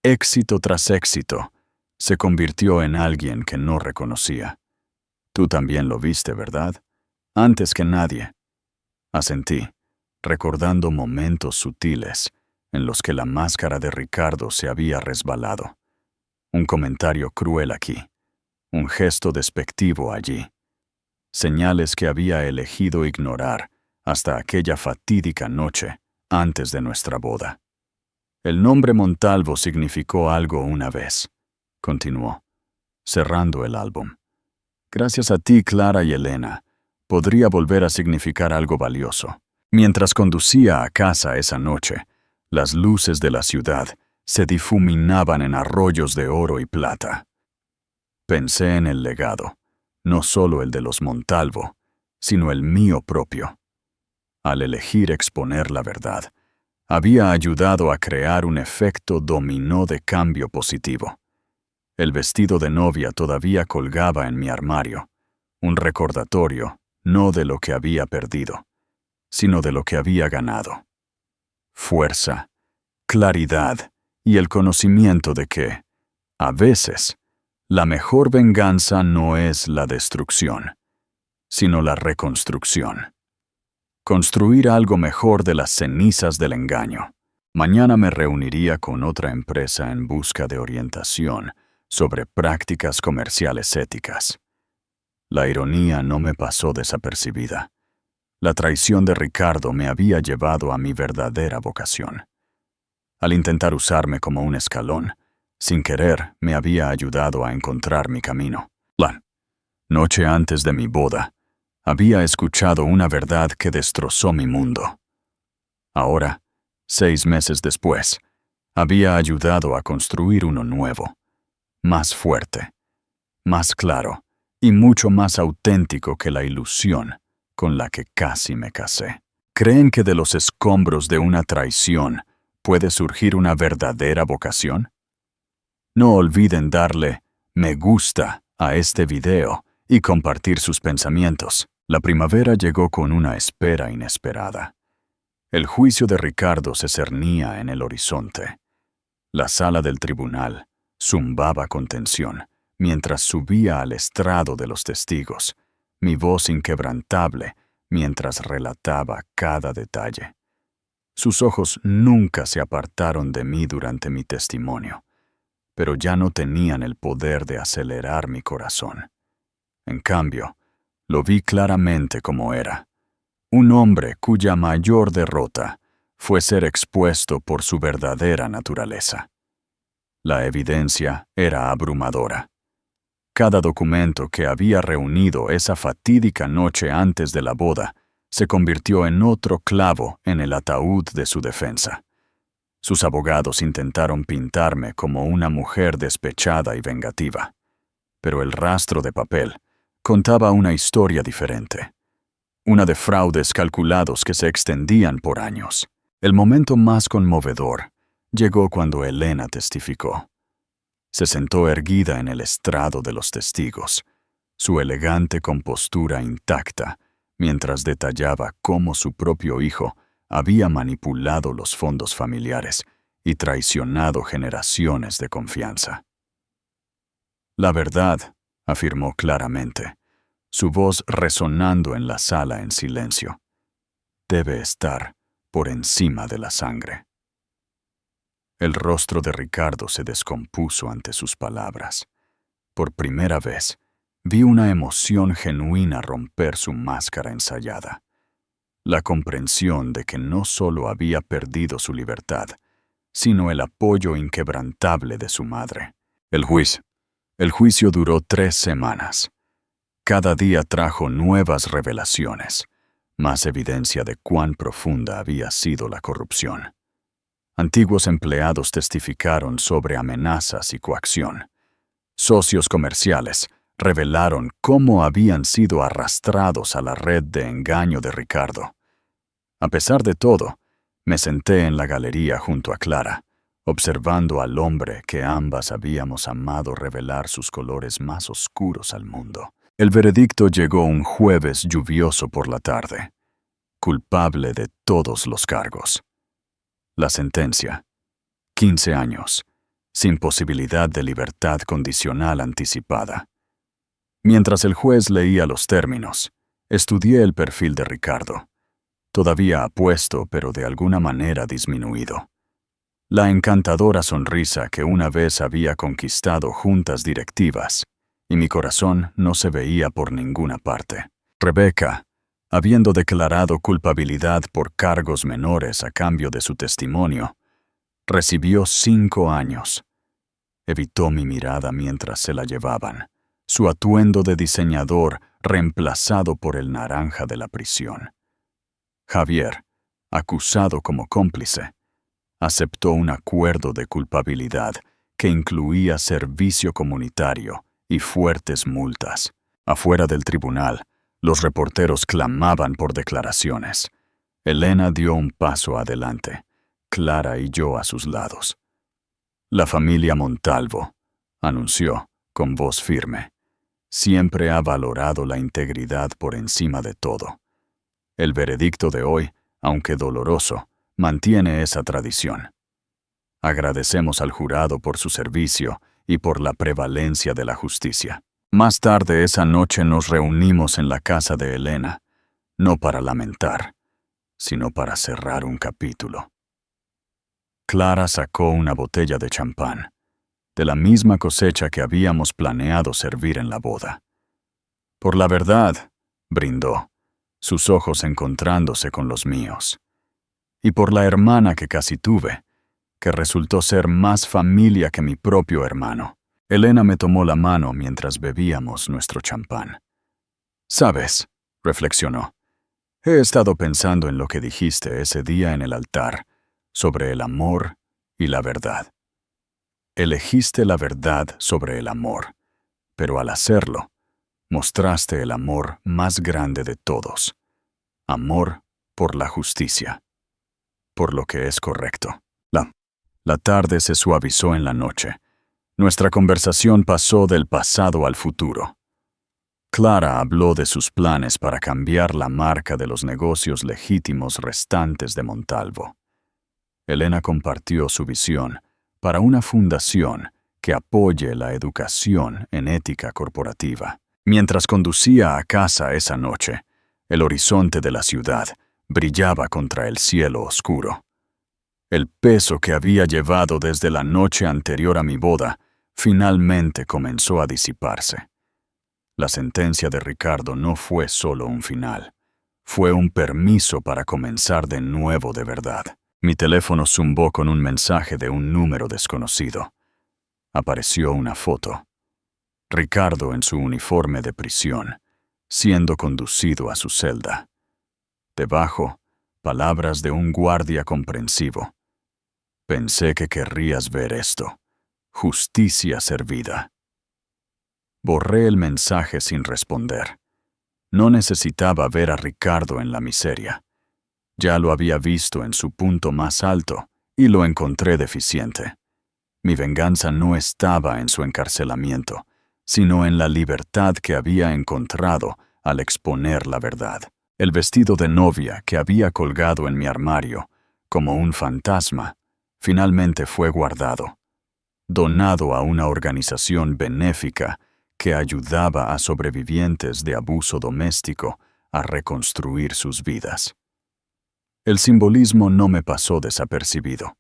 éxito tras éxito, se convirtió en alguien que no reconocía. Tú también lo viste, ¿verdad? Antes que nadie. Asentí, recordando momentos sutiles en los que la máscara de Ricardo se había resbalado. Un comentario cruel aquí, un gesto despectivo allí. Señales que había elegido ignorar hasta aquella fatídica noche antes de nuestra boda. El nombre Montalvo significó algo una vez, continuó, cerrando el álbum. Gracias a ti, Clara y Elena, podría volver a significar algo valioso. Mientras conducía a casa esa noche, las luces de la ciudad se difuminaban en arroyos de oro y plata. Pensé en el legado, no solo el de los Montalvo, sino el mío propio. Al elegir exponer la verdad, había ayudado a crear un efecto dominó de cambio positivo. El vestido de novia todavía colgaba en mi armario, un recordatorio no de lo que había perdido, sino de lo que había ganado. Fuerza, claridad y el conocimiento de que, a veces, la mejor venganza no es la destrucción, sino la reconstrucción. Construir algo mejor de las cenizas del engaño. Mañana me reuniría con otra empresa en busca de orientación sobre prácticas comerciales éticas. La ironía no me pasó desapercibida. La traición de Ricardo me había llevado a mi verdadera vocación. Al intentar usarme como un escalón, sin querer me había ayudado a encontrar mi camino. La noche antes de mi boda, había escuchado una verdad que destrozó mi mundo. Ahora, 6 meses después, había ayudado a construir uno nuevo, más fuerte, más claro y mucho más auténtico que la ilusión con la que casi me casé. ¿Creen que de los escombros de una traición puede surgir una verdadera vocación? No olviden darle me gusta a este video y compartir sus pensamientos. La primavera llegó con una espera inesperada. El juicio de Ricardo se cernía en el horizonte. La sala del tribunal zumbaba con tensión mientras subía al estrado de los testigos, mi voz inquebrantable mientras relataba cada detalle. Sus ojos nunca se apartaron de mí durante mi testimonio, pero ya no tenían el poder de acelerar mi corazón. En cambio, lo vi claramente como era: un hombre cuya mayor derrota fue ser expuesto por su verdadera naturaleza. La evidencia era abrumadora. Cada documento que había reunido esa fatídica noche antes de la boda se convirtió en otro clavo en el ataúd de su defensa. Sus abogados intentaron pintarme como una mujer despechada y vengativa, pero el rastro de papel contaba una historia diferente, una de fraudes calculados que se extendían por años. El momento más conmovedor llegó cuando Elena testificó. Se sentó erguida en el estrado de los testigos, su elegante compostura intacta, mientras detallaba cómo su propio hijo había manipulado los fondos familiares y traicionado generaciones de confianza. La verdad, afirmó claramente, su voz resonando en la sala en silencio, debe estar por encima de la sangre. El rostro de Ricardo se descompuso ante sus palabras. Por primera vez, vi una emoción genuina romper su máscara ensayada. La comprensión de que no solo había perdido su libertad, sino el apoyo inquebrantable de su madre. El juicio duró 3 semanas. Cada día trajo nuevas revelaciones, más evidencia de cuán profunda había sido la corrupción. Antiguos empleados testificaron sobre amenazas y coacción. Socios comerciales revelaron cómo habían sido arrastrados a la red de engaño de Ricardo. A pesar de todo, me senté en la galería junto a Clara, observando al hombre que ambas habíamos amado revelar sus colores más oscuros al mundo. El veredicto llegó un jueves lluvioso por la tarde, culpable de todos los cargos. La sentencia: 15 años, sin posibilidad de libertad condicional anticipada. Mientras el juez leía los términos, estudié el perfil de Ricardo, todavía apuesto pero de alguna manera disminuido. La encantadora sonrisa que una vez había conquistado juntas directivas, y mi corazón no se veía por ninguna parte. Rebeca, habiendo declarado culpabilidad por cargos menores a cambio de su testimonio, recibió 5 años. Evitó mi mirada mientras se la llevaban, su atuendo de diseñador reemplazado por el naranja de la prisión. Javier, acusado como cómplice, aceptó un acuerdo de culpabilidad que incluía servicio comunitario y fuertes multas. Afuera del tribunal, los reporteros clamaban por declaraciones. Elena dio un paso adelante, Clara y yo a sus lados. La familia Montalvo, anunció con voz firme, siempre ha valorado la integridad por encima de todo. El veredicto de hoy, aunque doloroso, mantiene esa tradición. Agradecemos al jurado por su servicio y por la prevalencia de la justicia. Más tarde esa noche nos reunimos en la casa de Elena, no para lamentar, sino para cerrar un capítulo. Clara sacó una botella de champán, de la misma cosecha que habíamos planeado servir en la boda. Por la verdad, brindó, sus ojos encontrándose con los míos. Y por la hermana que casi tuve, que resultó ser más familia que mi propio hermano. Elena me tomó la mano mientras bebíamos nuestro champán. «Sabes», reflexionó, «he estado pensando en lo que dijiste ese día en el altar, sobre el amor y la verdad. Elegiste la verdad sobre el amor, pero al hacerlo, mostraste el amor más grande de todos. Amor por la justicia, por lo que es correcto». La tarde se suavizó en la noche. Nuestra conversación pasó del pasado al futuro. Clara habló de sus planes para cambiar la marca de los negocios legítimos restantes de Montalvo. Elena compartió su visión para una fundación que apoye la educación en ética corporativa. Mientras conducía a casa esa noche, el horizonte de la ciudad brillaba contra el cielo oscuro. El peso que había llevado desde la noche anterior a mi boda finalmente comenzó a disiparse. La sentencia de Ricardo no fue solo un final, fue un permiso para comenzar de nuevo de verdad. Mi teléfono zumbó con un mensaje de un número desconocido. Apareció una foto. Ricardo en su uniforme de prisión, siendo conducido a su celda. Debajo, palabras de un guardia comprensivo. Pensé que querrías ver esto. Justicia servida. Borré el mensaje sin responder. No necesitaba ver a Ricardo en la miseria. Ya lo había visto en su punto más alto y lo encontré deficiente. Mi venganza no estaba en su encarcelamiento, sino en la libertad que había encontrado al exponer la verdad. El vestido de novia que había colgado en mi armario, como un fantasma, finalmente fue guardado, donado a una organización benéfica que ayudaba a sobrevivientes de abuso doméstico a reconstruir sus vidas. El simbolismo no me pasó desapercibido.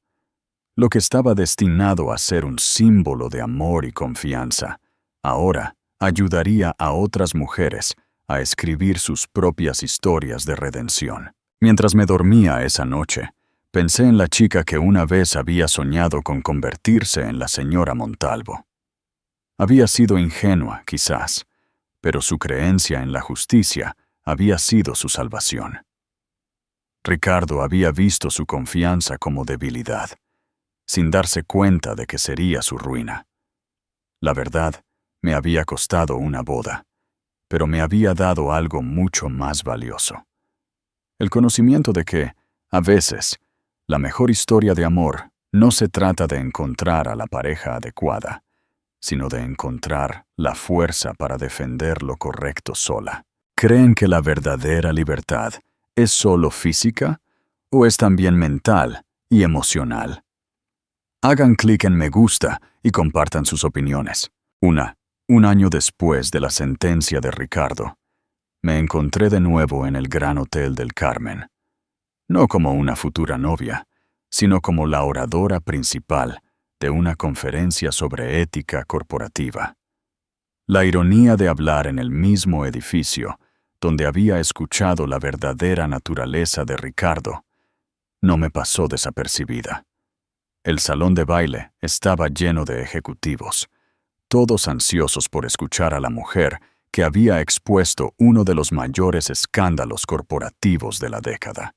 Lo que estaba destinado a ser un símbolo de amor y confianza, ahora ayudaría a otras mujeres a escribir sus propias historias de redención. Mientras me dormía esa noche, pensé en la chica que una vez había soñado con convertirse en la señora Montalvo. Había sido ingenua, quizás, pero su creencia en la justicia había sido su salvación. Ricardo había visto su confianza como debilidad, sin darse cuenta de que sería su ruina. La verdad, me había costado una boda, pero me había dado algo mucho más valioso. El conocimiento de que, a veces, la mejor historia de amor no se trata de encontrar a la pareja adecuada, sino de encontrar la fuerza para defender lo correcto sola. ¿Creen que la verdadera libertad es solo física o es también mental y emocional? Hagan clic en me gusta y compartan sus opiniones. Un año después de la sentencia de Ricardo, me encontré de nuevo en el Gran Hotel del Carmen. No como una futura novia, sino como la oradora principal de una conferencia sobre ética corporativa. La ironía de hablar en el mismo edificio donde había escuchado la verdadera naturaleza de Ricardo no me pasó desapercibida. El salón de baile estaba lleno de ejecutivos, todos ansiosos por escuchar a la mujer que había expuesto uno de los mayores escándalos corporativos de la década.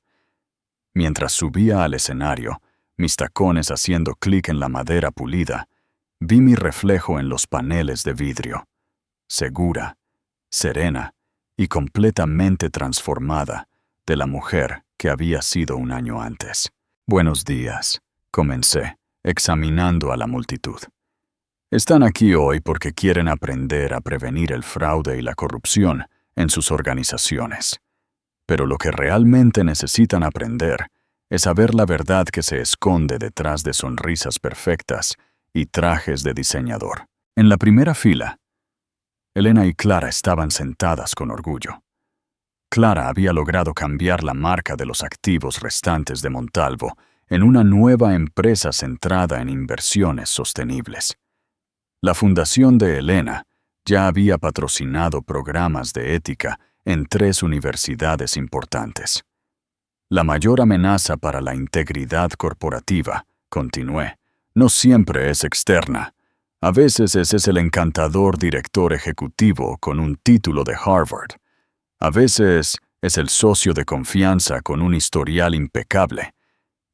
Mientras subía al escenario, mis tacones haciendo clic en la madera pulida, vi mi reflejo en los paneles de vidrio, segura, serena y completamente transformada de la mujer que había sido un año antes. Buenos días, comencé, examinando a la multitud. Están aquí hoy porque quieren aprender a prevenir el fraude y la corrupción en sus organizaciones. Pero lo que realmente necesitan aprender es saber la verdad que se esconde detrás de sonrisas perfectas y trajes de diseñador. En la primera fila, Elena y Clara estaban sentadas con orgullo. Clara había logrado cambiar la marca de los activos restantes de Montalvo en una nueva empresa centrada en inversiones sostenibles. La fundación de Elena ya había patrocinado programas de ética en 3 universidades importantes. La mayor amenaza para la integridad corporativa, continué, no siempre es externa. A veces ese es el encantador director ejecutivo con un título de Harvard. A veces es el socio de confianza con un historial impecable.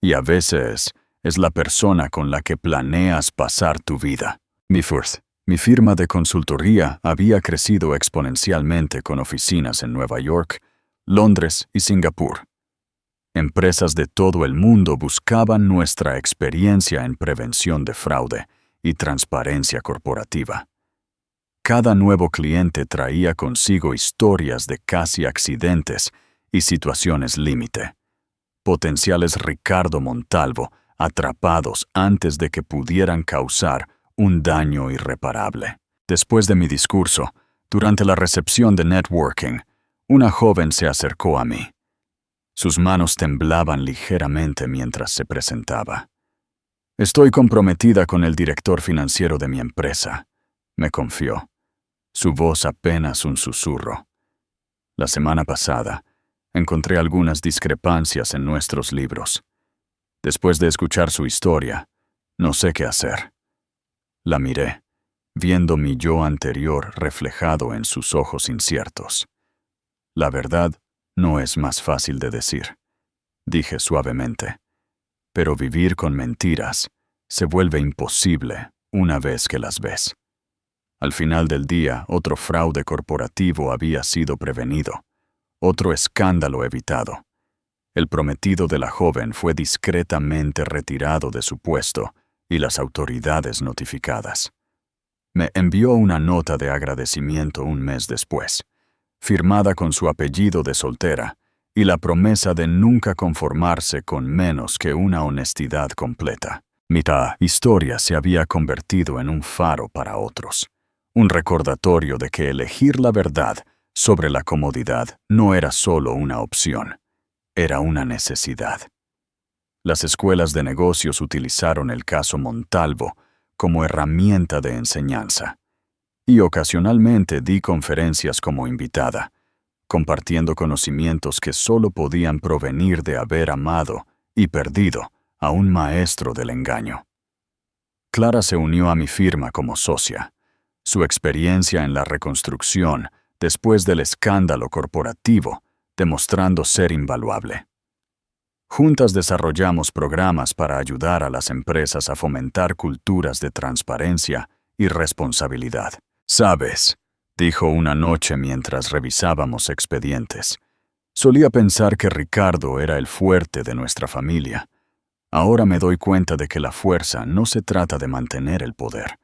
Y a veces es la persona con la que planeas pasar tu vida. Mi firma de consultoría había crecido exponencialmente con oficinas en Nueva York, Londres y Singapur. Empresas de todo el mundo buscaban nuestra experiencia en prevención de fraude y transparencia corporativa. Cada nuevo cliente traía consigo historias de casi accidentes y situaciones límite. Potenciales Ricardo Montalvo atrapados antes de que pudieran causar un daño irreparable. Después de mi discurso, durante la recepción de networking, una joven se acercó a mí. Sus manos temblaban ligeramente mientras se presentaba. Estoy comprometida con el director financiero de mi empresa, me confió. Su voz apenas un susurro. La semana pasada, encontré algunas discrepancias en nuestros libros. Después de escuchar su historia, no sé qué hacer. La miré, viendo mi yo anterior reflejado en sus ojos inciertos. La verdad no es más fácil de decir, dije suavemente. Pero vivir con mentiras se vuelve imposible una vez que las ves. Al final del día, otro fraude corporativo había sido prevenido, otro escándalo evitado. El prometido de la joven fue discretamente retirado de su puesto y las autoridades notificadas. Me envió una nota de agradecimiento un mes después, firmada con su apellido de soltera y la promesa de nunca conformarse con menos que una honestidad completa. Mi historia se había convertido en un faro para otros, un recordatorio de que elegir la verdad sobre la comodidad no era solo una opción, era una necesidad. Las escuelas de negocios utilizaron el caso Montalvo como herramienta de enseñanza, y ocasionalmente di conferencias como invitada, compartiendo conocimientos que solo podían provenir de haber amado y perdido a un maestro del engaño. Clara se unió a mi firma como socia. Su experiencia en la reconstrucción después del escándalo corporativo, demostrando ser invaluable. Juntas desarrollamos programas para ayudar a las empresas a fomentar culturas de transparencia y responsabilidad. «Sabes», dijo una noche mientras revisábamos expedientes, «solía pensar que Ricardo era el fuerte de nuestra familia. Ahora me doy cuenta de que la fuerza no se trata de mantener el poder.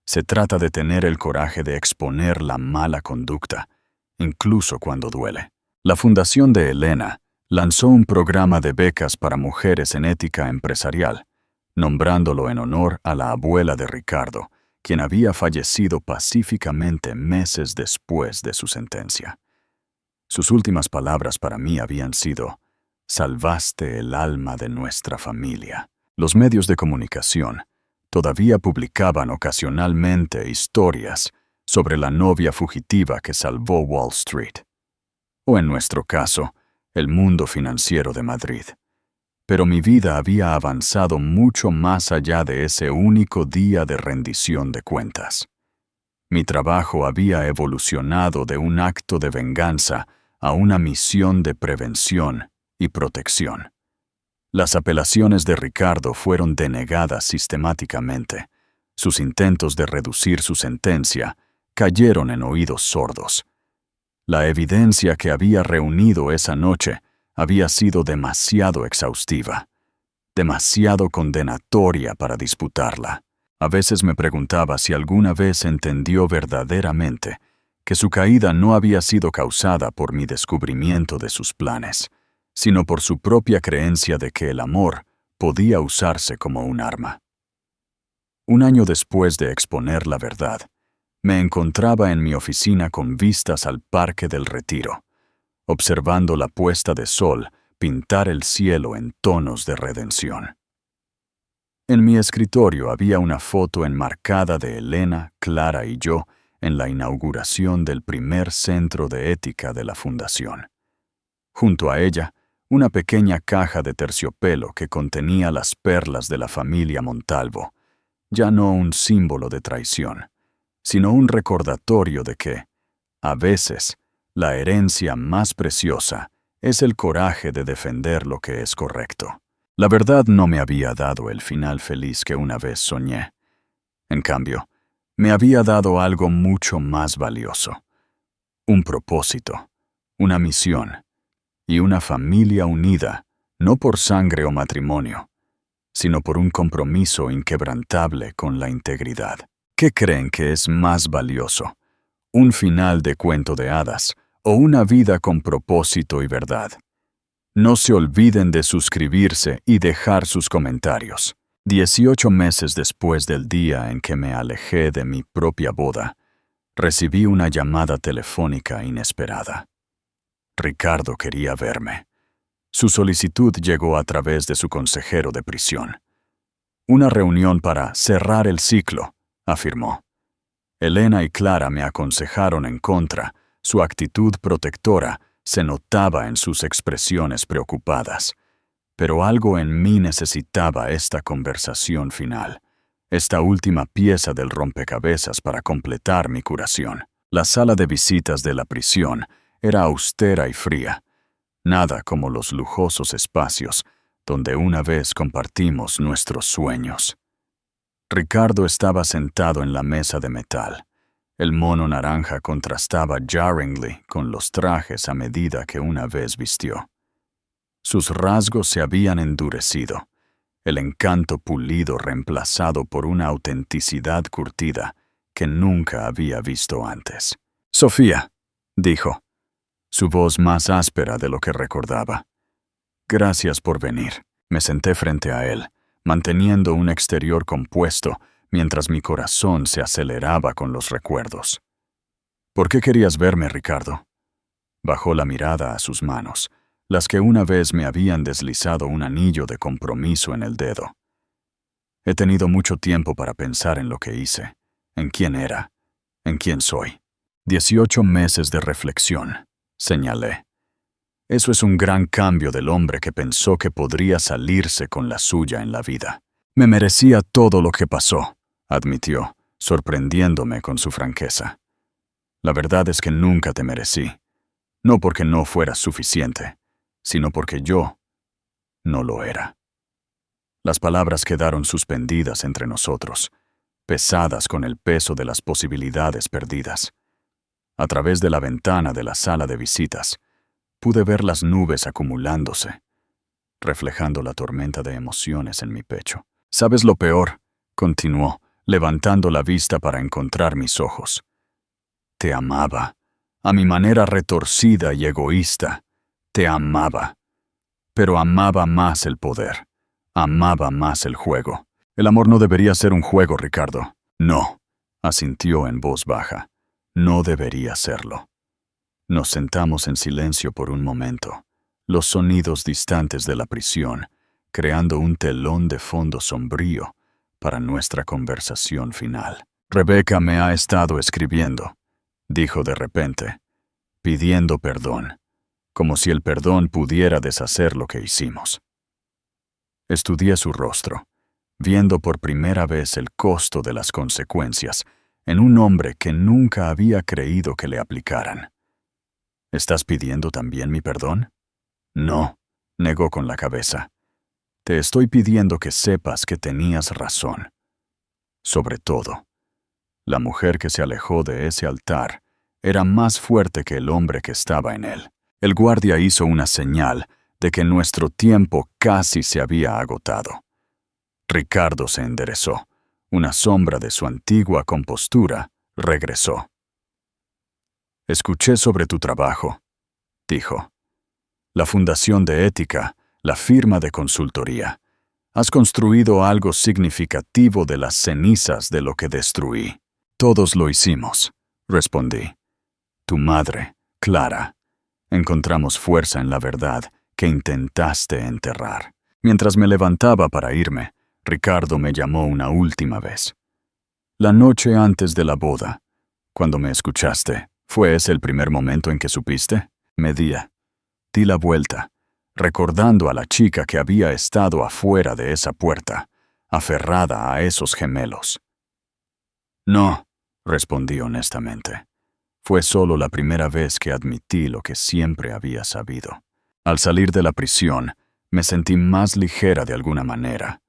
Se trata de tener el coraje de exponer la mala conducta, incluso cuando duele». La Fundación de Elena lanzó un programa de becas para mujeres en ética empresarial, nombrándolo en honor a la abuela de Ricardo, quien había fallecido pacíficamente meses después de su sentencia. Sus últimas palabras para mí habían sido: «Salvaste el alma de nuestra familia». Los medios de comunicación todavía publicaban ocasionalmente historias sobre la novia fugitiva que salvó Wall Street, o en nuestro caso, el mundo financiero de Madrid. Pero mi vida había avanzado mucho más allá de ese único día de rendición de cuentas. Mi trabajo había evolucionado de un acto de venganza a una misión de prevención y protección. Las apelaciones de Ricardo fueron denegadas sistemáticamente. Sus intentos de reducir su sentencia cayeron en oídos sordos. La evidencia que había reunido esa noche había sido demasiado exhaustiva, demasiado condenatoria para disputarla. A veces me preguntaba si alguna vez entendió verdaderamente que su caída no había sido causada por mi descubrimiento de sus planes, sino por su propia creencia de que el amor podía usarse como un arma. Un año después de exponer la verdad, me encontraba en mi oficina con vistas al Parque del Retiro, observando la puesta de sol pintar el cielo en tonos de redención. En mi escritorio había una foto enmarcada de Elena, Clara y yo en la inauguración del primer centro de ética de la Fundación. Junto a ella, una pequeña caja de terciopelo que contenía las perlas de la familia Montalvo, ya no un símbolo de traición, sino un recordatorio de que, a veces, la herencia más preciosa es el coraje de defender lo que es correcto. La verdad no me había dado el final feliz que una vez soñé. En cambio, me había dado algo mucho más valioso: un propósito, una misión y una familia unida, no por sangre o matrimonio, sino por un compromiso inquebrantable con la integridad. ¿Qué creen que es más valioso? ¿Un final de cuento de hadas o una vida con propósito y verdad? No se olviden de suscribirse y dejar sus comentarios. 18 meses después del día en que me alejé de mi propia boda, recibí una llamada telefónica inesperada. Ricardo quería verme. Su solicitud llegó a través de su consejero de prisión. Una reunión para cerrar el ciclo, afirmó. Elena y Clara me aconsejaron en contra. Su actitud protectora se notaba en sus expresiones preocupadas. Pero algo en mí necesitaba esta conversación final, esta última pieza del rompecabezas para completar mi curación. La sala de visitas de la prisión era austera y fría, nada como los lujosos espacios donde una vez compartimos nuestros sueños. Ricardo estaba sentado en la mesa de metal. El mono naranja contrastaba jarringly con los trajes a medida que una vez vistió. Sus rasgos se habían endurecido, el encanto pulido reemplazado por una autenticidad curtida que nunca había visto antes. «Sofía», dijo, su voz más áspera de lo que recordaba. «Gracias por venir». Me senté frente a él, manteniendo un exterior compuesto mientras mi corazón se aceleraba con los recuerdos. «¿Por qué querías verme, Ricardo?» Bajó la mirada a sus manos, las que una vez me habían deslizado un anillo de compromiso en el dedo. He tenido mucho tiempo para pensar en lo que hice, en quién era, en quién soy. 18 meses de reflexión, señalé. Eso es un gran cambio del hombre que pensó que podría salirse con la suya en la vida. Me merecía todo lo que pasó, admitió, sorprendiéndome con su franqueza. La verdad es que nunca te merecí, no porque no fueras suficiente, sino porque yo no lo era. Las palabras quedaron suspendidas entre nosotros, pesadas con el peso de las posibilidades perdidas. A través de la ventana de la sala de visitas, pude ver las nubes acumulándose, reflejando la tormenta de emociones en mi pecho. «¿Sabes lo peor?», continuó, levantando la vista para encontrar mis ojos. «Te amaba, a mi manera retorcida y egoísta. Te amaba. Pero amaba más el poder. Amaba más el juego. El amor no debería ser un juego, Ricardo». «No», asintió en voz baja. «No debería serlo». Nos sentamos en silencio por un momento, los sonidos distantes de la prisión, creando un telón de fondo sombrío para nuestra conversación final. «Rebeca me ha estado escribiendo», dijo de repente, pidiendo perdón, como si el perdón pudiera deshacer lo que hicimos. Estudié su rostro, viendo por primera vez el costo de las consecuencias en un hombre que nunca había creído que le aplicaran. «¿Estás pidiendo también mi perdón?» «No», negó con la cabeza. «Te estoy pidiendo que sepas que tenías razón. Sobre todo, la mujer que se alejó de ese altar era más fuerte que el hombre que estaba en él». El guardia hizo una señal de que nuestro tiempo casi se había agotado. Ricardo se enderezó. Una sombra de su antigua compostura regresó. «Escuché sobre tu trabajo», dijo. «La Fundación de Ética, la firma de consultoría. Has construido algo significativo de las cenizas de lo que destruí». «Todos lo hicimos», respondí. «Tu madre, Clara. Encontramos fuerza en la verdad que intentaste enterrar». Mientras me levantaba para irme, Ricardo me llamó una última vez. «La noche antes de la boda, cuando me escuchaste, ¿fue ese el primer momento en que supiste?» Me di la vuelta, recordando a la chica que había estado afuera de esa puerta, aferrada a esos gemelos. «No», respondí honestamente. Fue solo la primera vez que admití lo que siempre había sabido. Al salir de la prisión, me sentí más ligera de alguna manera.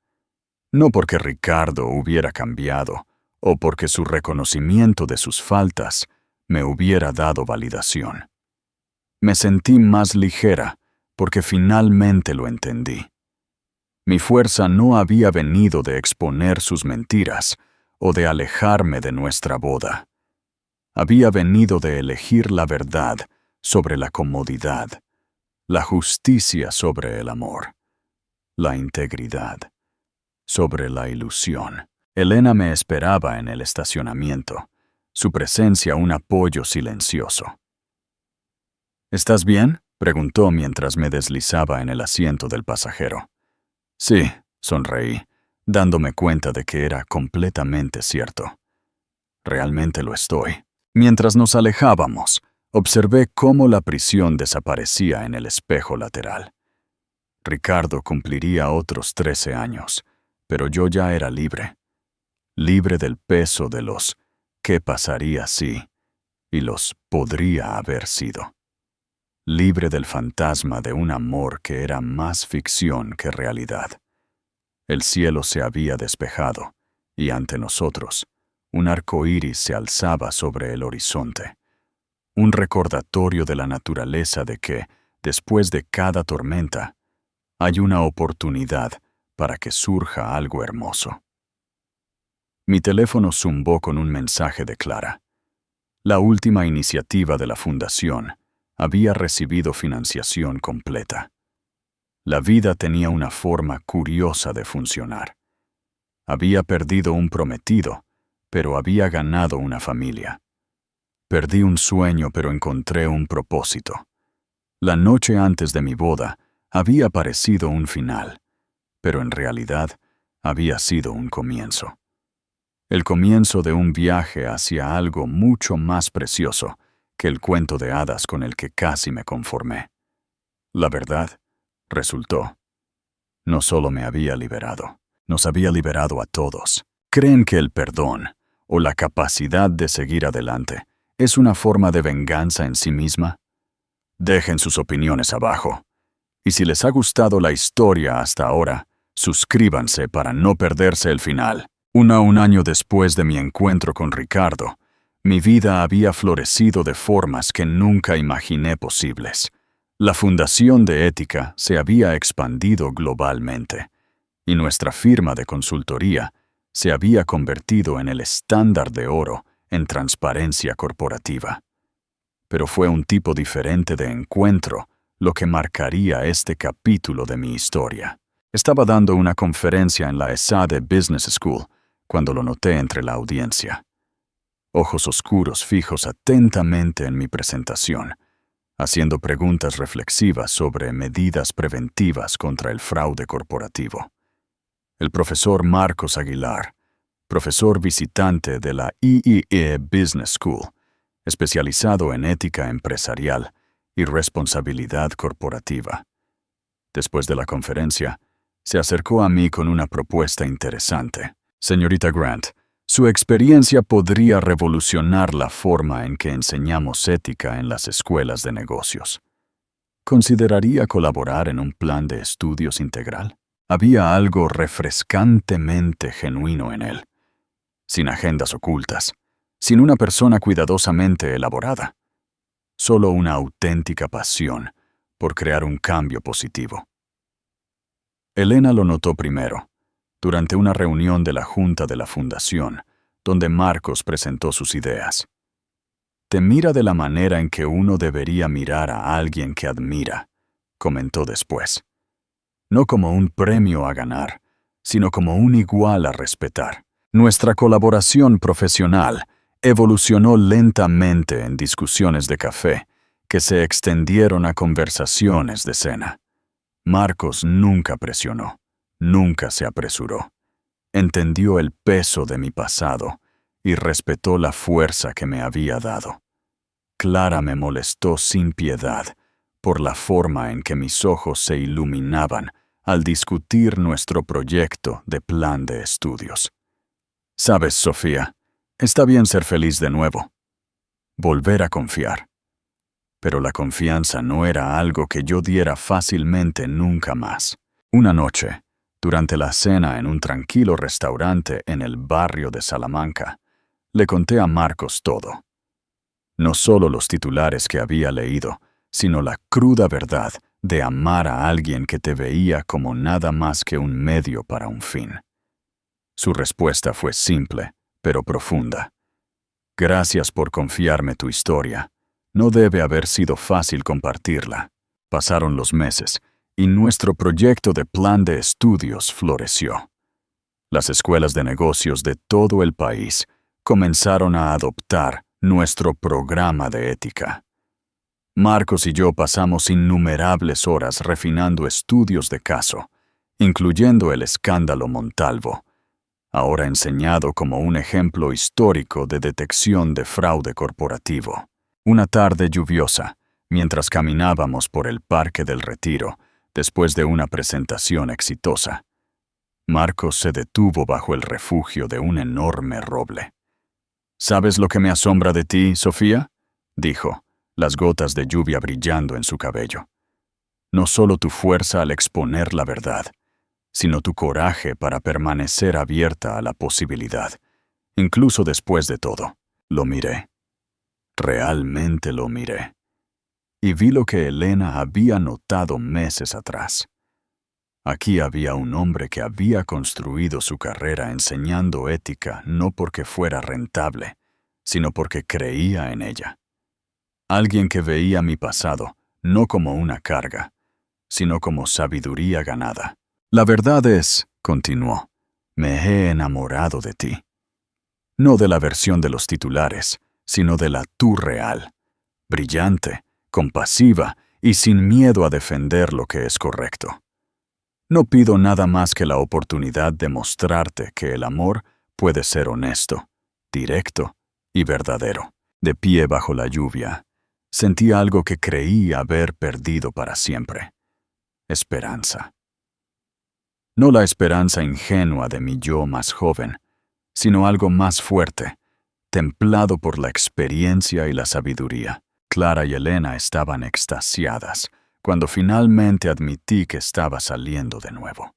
No porque Ricardo hubiera cambiado, o porque su reconocimiento de sus faltas me hubiera dado validación. Me sentí más ligera porque finalmente lo entendí. Mi fuerza no había venido de exponer sus mentiras o de alejarme de nuestra boda. Había venido de elegir la verdad sobre la comodidad, la justicia sobre el amor, la integridad sobre la ilusión. Elena me esperaba en el estacionamiento, su presencia un apoyo silencioso. «¿Estás bien?», Preguntó mientras me deslizaba en el asiento del pasajero. Sí, sonreí, dándome cuenta de que era completamente cierto. Realmente lo estoy. Mientras nos alejábamos, observé cómo la prisión desaparecía en el espejo lateral. Ricardo cumpliría otros 13 años, pero yo ya era libre. Libre del peso de los «¿qué pasaría si?» y los «podría haber sido». Libre del fantasma de un amor que era más ficción que realidad. El cielo se había despejado, y ante nosotros, un arco iris se alzaba sobre el horizonte. Un recordatorio de la naturaleza de que, después de cada tormenta, hay una oportunidad para que surja algo hermoso. Mi teléfono zumbó con un mensaje de Clara. La última iniciativa de la fundación había recibido financiación completa. La vida tenía una forma curiosa de funcionar. Había perdido un prometido, pero había ganado una familia. Perdí un sueño, pero encontré un propósito. La noche antes de mi boda había parecido un final, pero en realidad había sido un comienzo. El comienzo de un viaje hacia algo mucho más precioso que el cuento de hadas con el que casi me conformé. La verdad, resultó, no solo me había liberado, nos había liberado a todos. ¿Creen que el perdón, o la capacidad de seguir adelante, es una forma de venganza en sí misma? Dejen sus opiniones abajo. Y si les ha gustado la historia hasta ahora, suscríbanse para no perderse el final. Un año después de mi encuentro con Ricardo, mi vida había florecido de formas que nunca imaginé posibles. La Fundación de Ética se había expandido globalmente, y nuestra firma de consultoría se había convertido en el estándar de oro en transparencia corporativa. Pero fue un tipo diferente de encuentro lo que marcaría este capítulo de mi historia. Estaba dando una conferencia en la ESADE Business School cuando lo noté entre la audiencia. Ojos oscuros fijos atentamente en mi presentación, haciendo preguntas reflexivas sobre medidas preventivas contra el fraude corporativo. El profesor Marcos Aguilar, profesor visitante de la IEE Business School, especializado en ética empresarial y responsabilidad corporativa. Después de la conferencia, se acercó a mí con una propuesta interesante. Señorita Grant, su experiencia podría revolucionar la forma en que enseñamos ética en las escuelas de negocios. ¿Consideraría colaborar en un plan de estudios integral? Había algo refrescantemente genuino en él, sin agendas ocultas, sin una persona cuidadosamente elaborada, solo una auténtica pasión por crear un cambio positivo. Elena lo notó primero, durante una reunión de la Junta de la Fundación, donde Marcos presentó sus ideas. Te mira de la manera en que uno debería mirar a alguien que admira, comentó después. No como un premio a ganar, sino como un igual a respetar. Nuestra colaboración profesional evolucionó lentamente en discusiones de café, que se extendieron a conversaciones de cena. Marcos nunca presionó, nunca se apresuró. Entendió el peso de mi pasado y respetó la fuerza que me había dado. Clara me molestó sin piedad por la forma en que mis ojos se iluminaban al discutir nuestro proyecto de plan de estudios. Sabes, Sofía, está bien ser feliz de nuevo. Volver a confiar. Pero la confianza no era algo que yo diera fácilmente nunca más. Una noche, durante la cena en un tranquilo restaurante en el barrio de Salamanca, le conté a Marcos todo. No solo los titulares que había leído, sino la cruda verdad de amar a alguien que te veía como nada más que un medio para un fin. Su respuesta fue simple, pero profunda. Gracias por confiarme tu historia. No debe haber sido fácil compartirla. Pasaron los meses, y nuestro proyecto de plan de estudios floreció. Las escuelas de negocios de todo el país comenzaron a adoptar nuestro programa de ética. Marcos y yo pasamos innumerables horas refinando estudios de caso, incluyendo el escándalo Montalvo, ahora enseñado como un ejemplo histórico de detección de fraude corporativo. Una tarde lluviosa, mientras caminábamos por el Parque del Retiro, después de una presentación exitosa, Marcos se detuvo bajo el refugio de un enorme roble. ¿Sabes lo que me asombra de ti, Sofía?, dijo, las gotas de lluvia brillando en su cabello. No solo tu fuerza al exponer la verdad, sino tu coraje para permanecer abierta a la posibilidad, incluso después de todo. Lo miré. Realmente lo miré. Y vi lo que Elena había notado meses atrás. Aquí había un hombre que había construido su carrera enseñando ética no porque fuera rentable, sino porque creía en ella. Alguien que veía mi pasado no como una carga, sino como sabiduría ganada. La verdad es, continuó, me he enamorado de ti. No de la versión de los titulares, sino de la tú real, brillante, compasiva y sin miedo a defender lo que es correcto. No pido nada más que la oportunidad de mostrarte que el amor puede ser honesto, directo y verdadero. De pie bajo la lluvia, sentí algo que creí haber perdido para siempre. Esperanza. No la esperanza ingenua de mi yo más joven, sino algo más fuerte, templado por la experiencia y la sabiduría. Clara y Elena estaban extasiadas cuando finalmente admití que estaba saliendo de nuevo.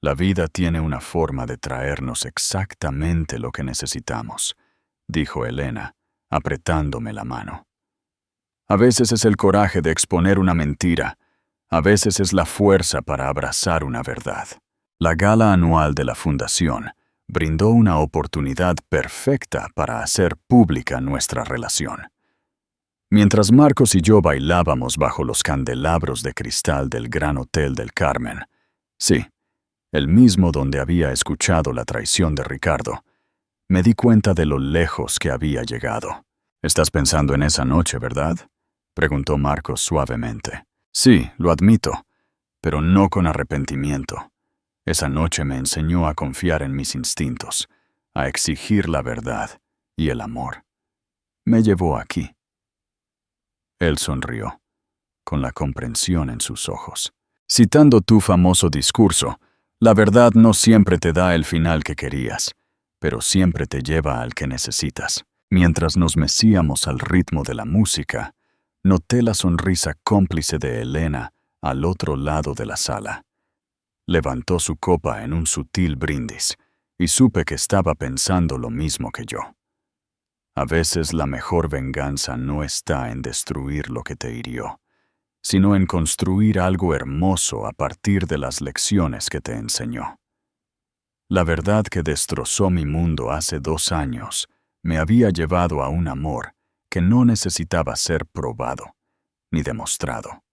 La vida tiene una forma de traernos exactamente lo que necesitamos, dijo Elena, apretándome la mano. A veces es el coraje de exponer una mentira, a veces es la fuerza para abrazar una verdad. La gala anual de la Fundación brindó una oportunidad perfecta para hacer pública nuestra relación. Mientras Marcos y yo bailábamos bajo los candelabros de cristal del Gran Hotel del Carmen, sí, el mismo donde había escuchado la traición de Ricardo, me di cuenta de lo lejos que había llegado. «¿Estás pensando en esa noche, verdad?», preguntó Marcos suavemente. «Sí, lo admito, pero no con arrepentimiento. Esa noche me enseñó a confiar en mis instintos, a exigir la verdad y el amor. Me llevó aquí». Él sonrió, con la comprensión en sus ojos. «Citando tu famoso discurso, la verdad no siempre te da el final que querías, pero siempre te lleva al que necesitas». Mientras nos mecíamos al ritmo de la música, noté la sonrisa cómplice de Elena al otro lado de la sala. Levantó su copa en un sutil brindis, y supe que estaba pensando lo mismo que yo. A veces la mejor venganza no está en destruir lo que te hirió, sino en construir algo hermoso a partir de las lecciones que te enseñó. La verdad que destrozó mi mundo hace 2 años me había llevado a un amor que no necesitaba ser probado ni demostrado.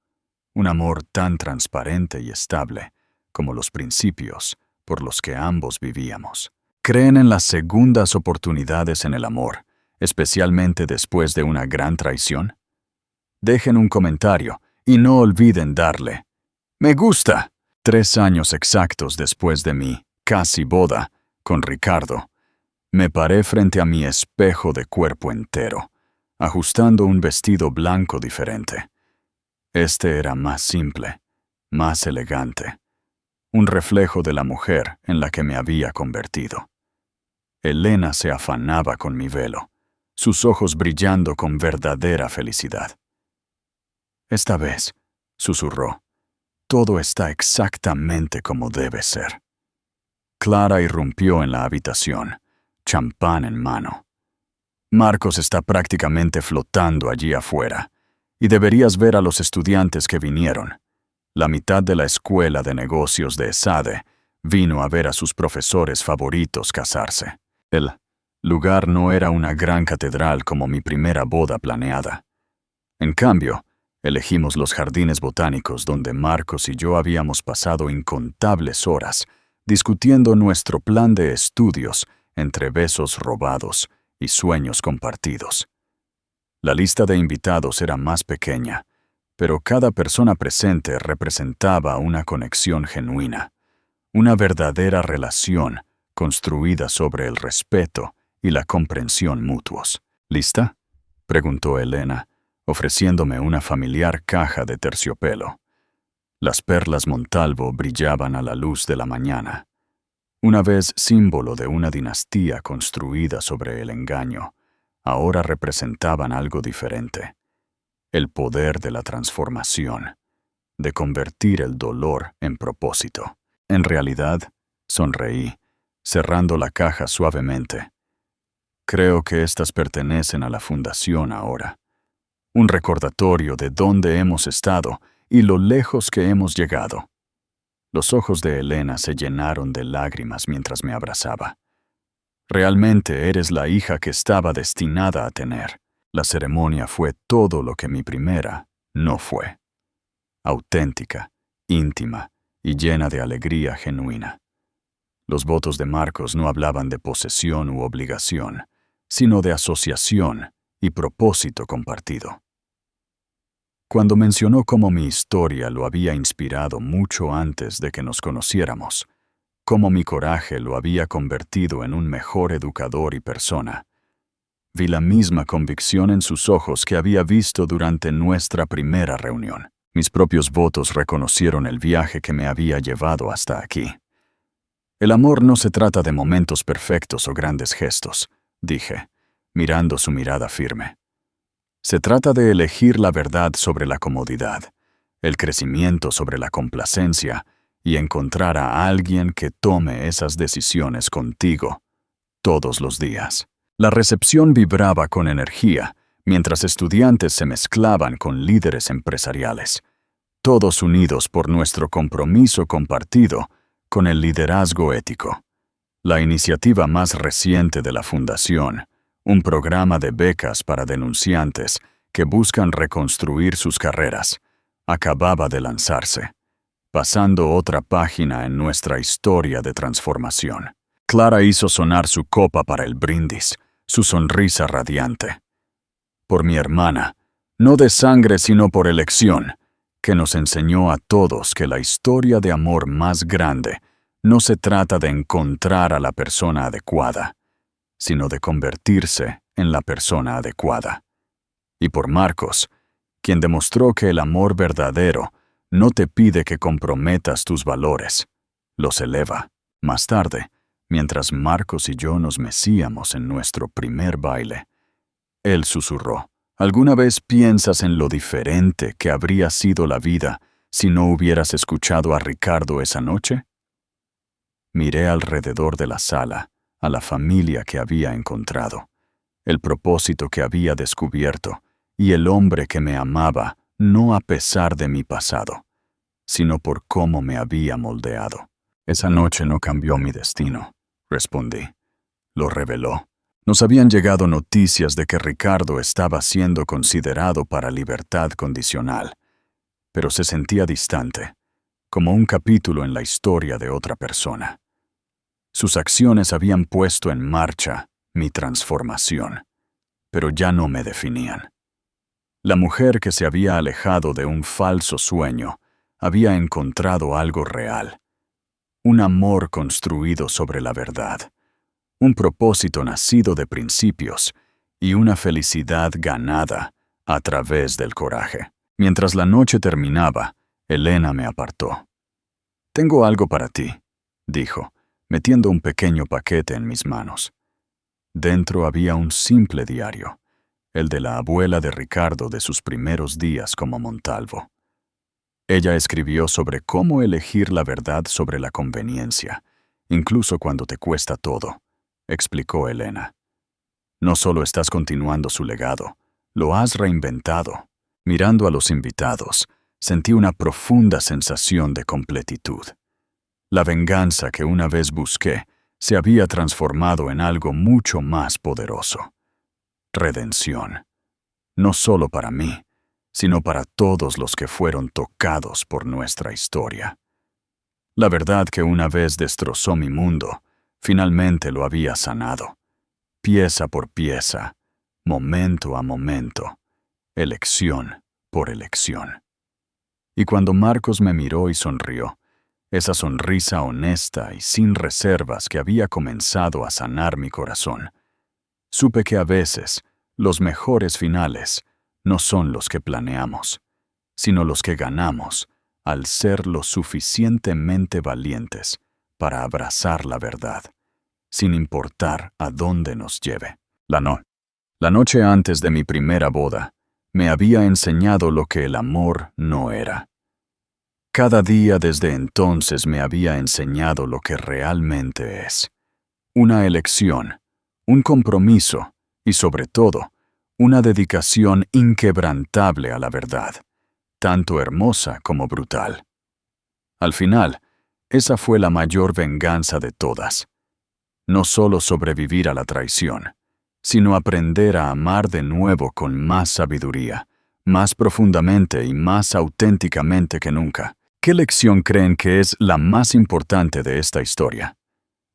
Un amor tan transparente y estable como los principios por los que ambos vivíamos. ¿Creen en las segundas oportunidades en el amor, especialmente después de una gran traición? Dejen un comentario y no olviden darle «Me gusta». 3 años exactos después de mi casi boda con Ricardo, me paré frente a mi espejo de cuerpo entero, ajustando un vestido blanco diferente. Este era más simple, más elegante, un reflejo de la mujer en la que me había convertido. Elena se afanaba con mi velo, sus ojos brillando con verdadera felicidad. «Esta vez», susurró, «todo está exactamente como debe ser». Clara irrumpió en la habitación, champán en mano. «Marcos está prácticamente flotando allí afuera, y deberías ver a los estudiantes que vinieron. La mitad de la escuela de negocios de ESADE vino a ver a sus profesores favoritos casarse». El lugar no era una gran catedral como mi primera boda planeada. En cambio, elegimos los jardines botánicos donde Marcos y yo habíamos pasado incontables horas discutiendo nuestro plan de estudios entre besos robados y sueños compartidos. La lista de invitados era más pequeña, pero cada persona presente representaba una conexión genuina, una verdadera relación construida sobre el respeto y la comprensión mutuos. ¿Lista?, preguntó Elena, ofreciéndome una familiar caja de terciopelo. Las perlas Montalvo brillaban a la luz de la mañana. Una vez símbolo de una dinastía construida sobre el engaño, ahora representaban algo diferente: el poder de la transformación, de convertir el dolor en propósito. En realidad, sonreí, cerrando la caja suavemente. Creo que estas pertenecen a la Fundación ahora. Un recordatorio de dónde hemos estado y lo lejos que hemos llegado. Los ojos de Elena se llenaron de lágrimas mientras me abrazaba. Realmente eres la hija que estaba destinada a tener. La ceremonia fue todo lo que mi primera no fue. Auténtica, íntima y llena de alegría genuina. Los votos de Marcos no hablaban de posesión u obligación, sino de asociación y propósito compartido. Cuando mencionó cómo mi historia lo había inspirado mucho antes de que nos conociéramos, cómo mi coraje lo había convertido en un mejor educador y persona, vi la misma convicción en sus ojos que había visto durante nuestra primera reunión. Mis propios votos reconocieron el viaje que me había llevado hasta aquí. El amor no se trata de momentos perfectos o grandes gestos, dije, mirando su mirada firme. Se trata de elegir la verdad sobre la comodidad, el crecimiento sobre la complacencia y encontrar a alguien que tome esas decisiones contigo todos los días. La recepción vibraba con energía, mientras estudiantes se mezclaban con líderes empresariales, todos unidos por nuestro compromiso compartido con el liderazgo ético. La iniciativa más reciente de la Fundación, un programa de becas para denunciantes que buscan reconstruir sus carreras, acababa de lanzarse, pasando otra página en nuestra historia de transformación. Clara hizo sonar su copa para el brindis, su sonrisa radiante. Por mi hermana, no de sangre sino por elección, que nos enseñó a todos que la historia de amor más grande no se trata de encontrar a la persona adecuada, sino de convertirse en la persona adecuada. Y por Marcos, quien demostró que el amor verdadero no te pide que comprometas tus valores, los eleva. Más tarde, mientras Marcos y yo nos mecíamos en nuestro primer baile, él susurró: ¿alguna vez piensas en lo diferente que habría sido la vida si no hubieras escuchado a Ricardo esa noche? Miré alrededor de la sala, a la familia que había encontrado, el propósito que había descubierto y el hombre que me amaba no a pesar de mi pasado, sino por cómo me había moldeado. Esa noche no cambió mi destino, respondí. Lo reveló. Nos habían llegado noticias de que Ricardo estaba siendo considerado para libertad condicional, pero se sentía distante, como un capítulo en la historia de otra persona. Sus acciones habían puesto en marcha mi transformación, pero ya no me definían. La mujer que se había alejado de un falso sueño había encontrado algo real, un amor construido sobre la verdad, un propósito nacido de principios y una felicidad ganada a través del coraje. Mientras la noche terminaba, Elena me apartó. «Tengo algo para ti», dijo, metiendo un pequeño paquete en mis manos. Dentro había un simple diario, el de la abuela de Ricardo de sus primeros días como Montalvo. Ella escribió sobre cómo elegir la verdad sobre la conveniencia, incluso cuando te cuesta todo, explicó Elena. No solo estás continuando su legado, lo has reinventado. Mirando a los invitados, sentí una profunda sensación de completitud. La venganza que una vez busqué se había transformado en algo mucho más poderoso. Redención. No solo para mí, sino para todos los que fueron tocados por nuestra historia. La verdad que una vez destrozó mi mundo, finalmente lo había sanado, pieza por pieza, momento a momento, elección por elección. Y cuando Marcos me miró y sonrió, esa sonrisa honesta y sin reservas que había comenzado a sanar mi corazón, supe que a veces los mejores finales no son los que planeamos, sino los que ganamos al ser lo suficientemente valientes para abrazar la verdad, sin importar a dónde nos lleve. La noche antes de mi primera boda, me había enseñado lo que el amor no era. Cada día desde entonces me había enseñado lo que realmente es. Una elección, un compromiso y, sobre todo, una dedicación inquebrantable a la verdad, tanto hermosa como brutal. Al final, esa fue la mayor venganza de todas. No solo sobrevivir a la traición, sino aprender a amar de nuevo con más sabiduría, más profundamente y más auténticamente que nunca. ¿Qué lección creen que es la más importante de esta historia?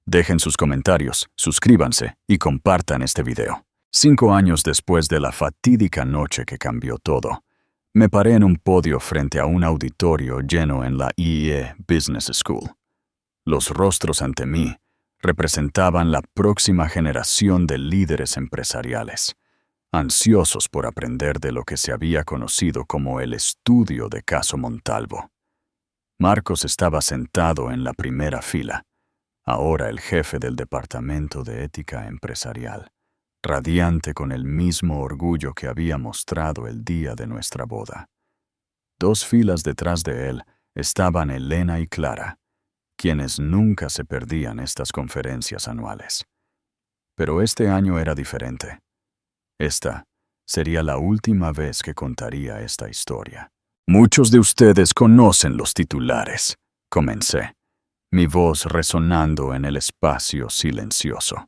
Dejen sus comentarios, suscríbanse y compartan este video. 5 años después de la fatídica noche que cambió todo, me paré en un podio frente a un auditorio lleno en la IE Business School. Los rostros ante mí representaban la próxima generación de líderes empresariales, ansiosos por aprender de lo que se había conocido como el estudio de caso Montalvo. Marcos estaba sentado en la primera fila, ahora el jefe del Departamento de Ética Empresarial, radiante con el mismo orgullo que había mostrado el día de nuestra boda. 2 filas detrás de él estaban Elena y Clara, quienes nunca se perdían estas conferencias anuales. Pero este año era diferente. Esta sería la última vez que contaría esta historia. Muchos de ustedes conocen los titulares, comencé, mi voz resonando en el espacio silencioso.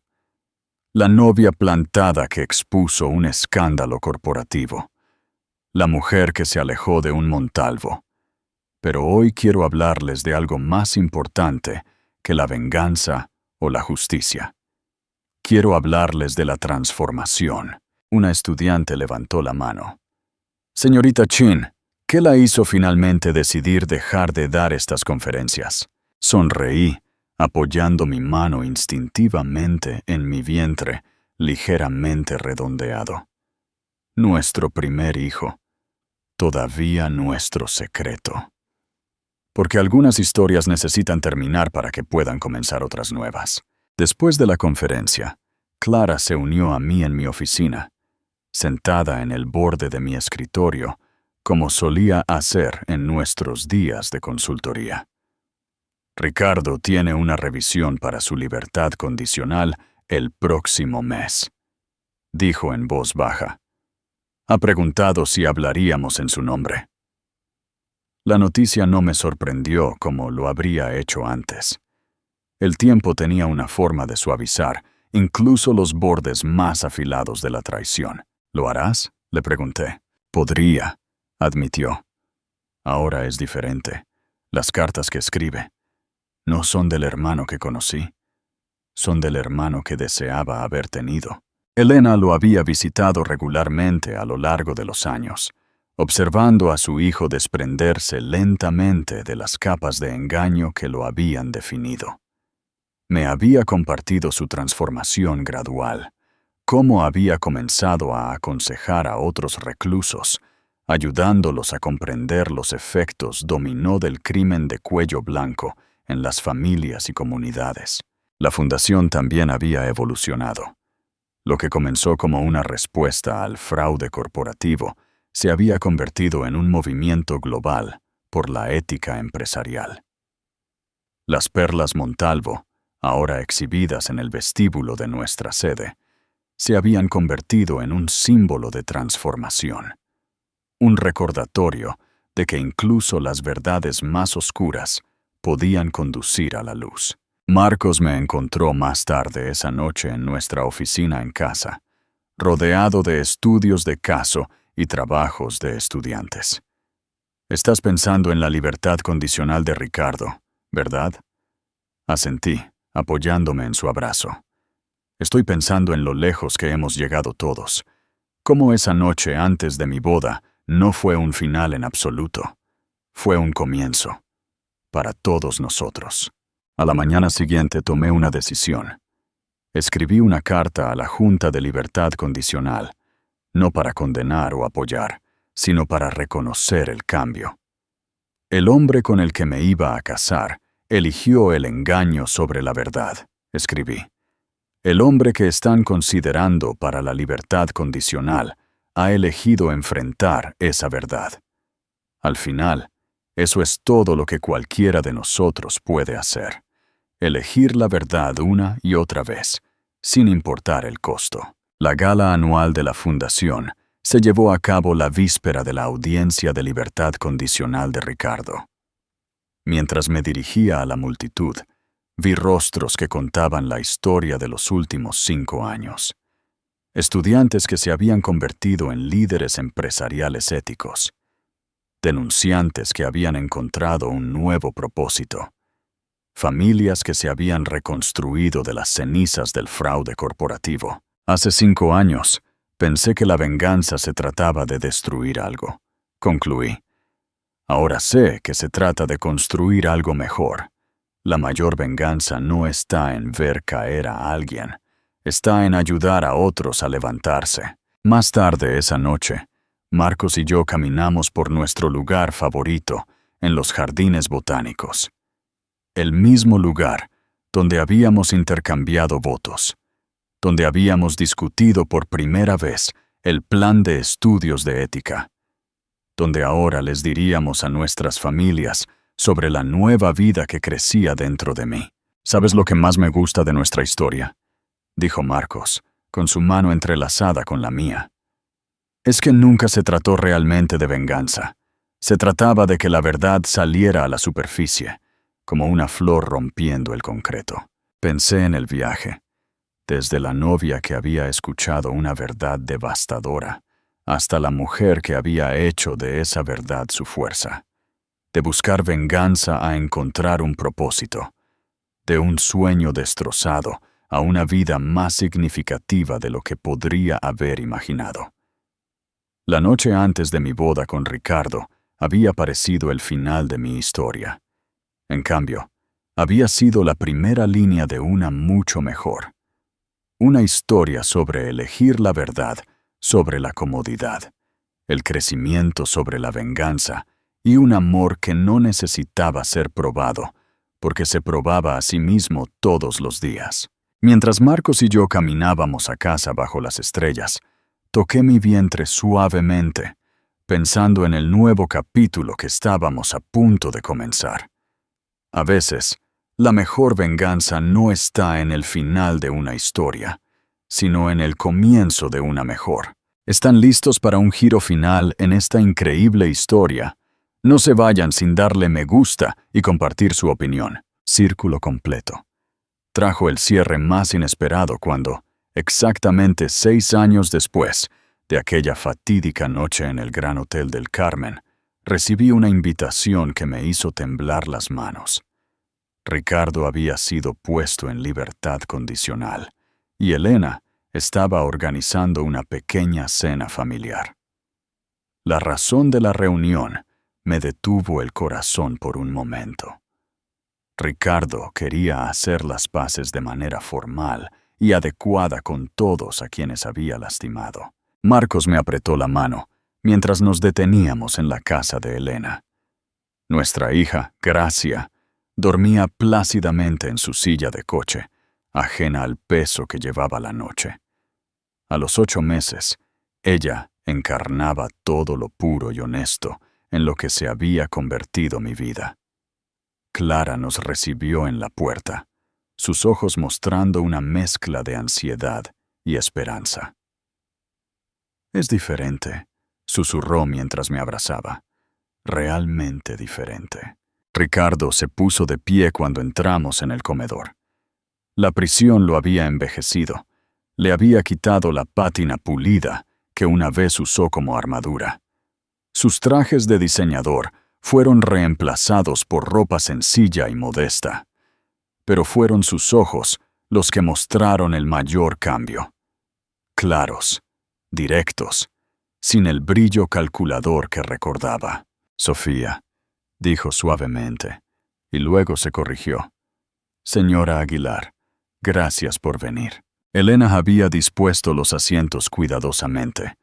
La novia plantada que expuso un escándalo corporativo. La mujer que se alejó de un Montalvo. Pero hoy quiero hablarles de algo más importante que la venganza o la justicia. Quiero hablarles de la transformación. Una estudiante levantó la mano. Señorita Chin, ¿qué la hizo finalmente decidir dejar de dar estas conferencias? Sonreí, apoyando mi mano instintivamente en mi vientre, ligeramente redondeado. Nuestro primer hijo. Todavía nuestro secreto. Porque algunas historias necesitan terminar para que puedan comenzar otras nuevas. Después de la conferencia, Clara se unió a mí en mi oficina, sentada en el borde de mi escritorio, como solía hacer en nuestros días de consultoría. Ricardo tiene una revisión para su libertad condicional el próximo mes, dijo en voz baja. Ha preguntado si hablaríamos en su nombre. La noticia no me sorprendió como lo habría hecho antes. El tiempo tenía una forma de suavizar incluso los bordes más afilados de la traición. ¿Lo harás?, le pregunté. Podría, admitió. Ahora es diferente. Las cartas que escribe no son del hermano que conocí, son del hermano que deseaba haber tenido. Elena lo había visitado regularmente a lo largo de los años, observando a su hijo desprenderse lentamente de las capas de engaño que lo habían definido. Me había compartido su transformación gradual, cómo había comenzado a aconsejar a otros reclusos, ayudándolos a comprender los efectos dominó del crimen de cuello blanco en las familias y comunidades. La fundación también había evolucionado. Lo que comenzó como una respuesta al fraude corporativo se había convertido en un movimiento global por la ética empresarial. Las perlas Montalvo, ahora exhibidas en el vestíbulo de nuestra sede, se habían convertido en un símbolo de transformación, un recordatorio de que incluso las verdades más oscuras podían conducir a la luz. Marcos me encontró más tarde esa noche en nuestra oficina en casa, rodeado de estudios de caso y trabajos de estudiantes. Estás pensando en la libertad condicional de Ricardo, ¿verdad? Asentí, apoyándome en su abrazo. Estoy pensando en lo lejos que hemos llegado todos, Cómo esa noche antes de mi boda no fue un final en absoluto. Fue un comienzo. Para todos nosotros. A la mañana siguiente tomé una decisión. Escribí una carta a la Junta de Libertad Condicional, no para condenar o apoyar, sino para reconocer el cambio. El hombre con el que me iba a casar eligió el engaño sobre la verdad, escribí. El hombre que están considerando para la libertad condicional ha elegido enfrentar esa verdad. Al final, eso es todo lo que cualquiera de nosotros puede hacer. Elegir la verdad una y otra vez, sin importar el costo. La gala anual de la Fundación se llevó a cabo la víspera de la audiencia de libertad condicional de Ricardo. Mientras me dirigía a la multitud, vi rostros que contaban la historia de los últimos 5 años. Estudiantes que se habían convertido en líderes empresariales éticos. Denunciantes que habían encontrado un nuevo propósito. Familias que se habían reconstruido de las cenizas del fraude corporativo. Hace 5 años, pensé que la venganza se trataba de destruir algo. Concluí. Ahora sé que se trata de construir algo mejor. La mayor venganza no está en ver caer a alguien, está en ayudar a otros a levantarse. Más tarde esa noche, Marcos y yo caminamos por nuestro lugar favorito, en los jardines botánicos. El mismo lugar donde habíamos intercambiado votos, donde habíamos discutido por primera vez el plan de estudios de ética, donde ahora les diríamos a nuestras familias sobre la nueva vida que crecía dentro de mí. ¿Sabes lo que más me gusta de nuestra historia?, dijo Marcos, con su mano entrelazada con la mía. Es que nunca se trató realmente de venganza. Se trataba de que la verdad saliera a la superficie, como una flor rompiendo el concreto. Pensé en el viaje, desde la novia que había escuchado una verdad devastadora, hasta la mujer que había hecho de esa verdad su fuerza. De buscar venganza a encontrar un propósito, de un sueño destrozado a una vida más significativa de lo que podría haber imaginado. La noche antes de mi boda con Ricardo había parecido el final de mi historia. En cambio, había sido la primera línea de una mucho mejor. Una historia sobre elegir la verdad sobre la comodidad, el crecimiento sobre la venganza y un amor que no necesitaba ser probado, porque se probaba a sí mismo todos los días. Mientras Marcos y yo caminábamos a casa bajo las estrellas, toqué mi vientre suavemente, pensando en el nuevo capítulo que estábamos a punto de comenzar. A veces, la mejor venganza no está en el final de una historia, sino en el comienzo de una mejor. ¿Están listos para un giro final en esta increíble historia? No se vayan sin darle me gusta y compartir su opinión. Círculo completo. Trajo el cierre más inesperado cuando, exactamente 6 años después de aquella fatídica noche en el Gran Hotel del Carmen, recibí una invitación que me hizo temblar las manos. Ricardo había sido puesto en libertad condicional, y Elena estaba organizando una pequeña cena familiar. La razón de la reunión me detuvo el corazón por un momento. Ricardo quería hacer las paces de manera formal y adecuada con todos a quienes había lastimado. Marcos me apretó la mano mientras nos deteníamos en la casa de Elena. Nuestra hija, Gracia, dormía plácidamente en su silla de coche, ajena al peso que llevaba la noche. A los 8 meses, ella encarnaba todo lo puro y honesto en lo que se había convertido mi vida. Clara nos recibió en la puerta, sus ojos mostrando una mezcla de ansiedad y esperanza. «Es diferente», susurró mientras me abrazaba. «Realmente diferente». Ricardo se puso de pie cuando entramos en el comedor. La prisión lo había envejecido. Le había quitado la pátina pulida que una vez usó como armadura. Sus trajes de diseñador fueron reemplazados por ropa sencilla y modesta. Pero fueron sus ojos los que mostraron el mayor cambio. Claros, directos, sin el brillo calculador que recordaba. Sofía, dijo suavemente, y luego se corrigió. Señora Aguilar, gracias por venir. Elena había dispuesto los asientos cuidadosamente,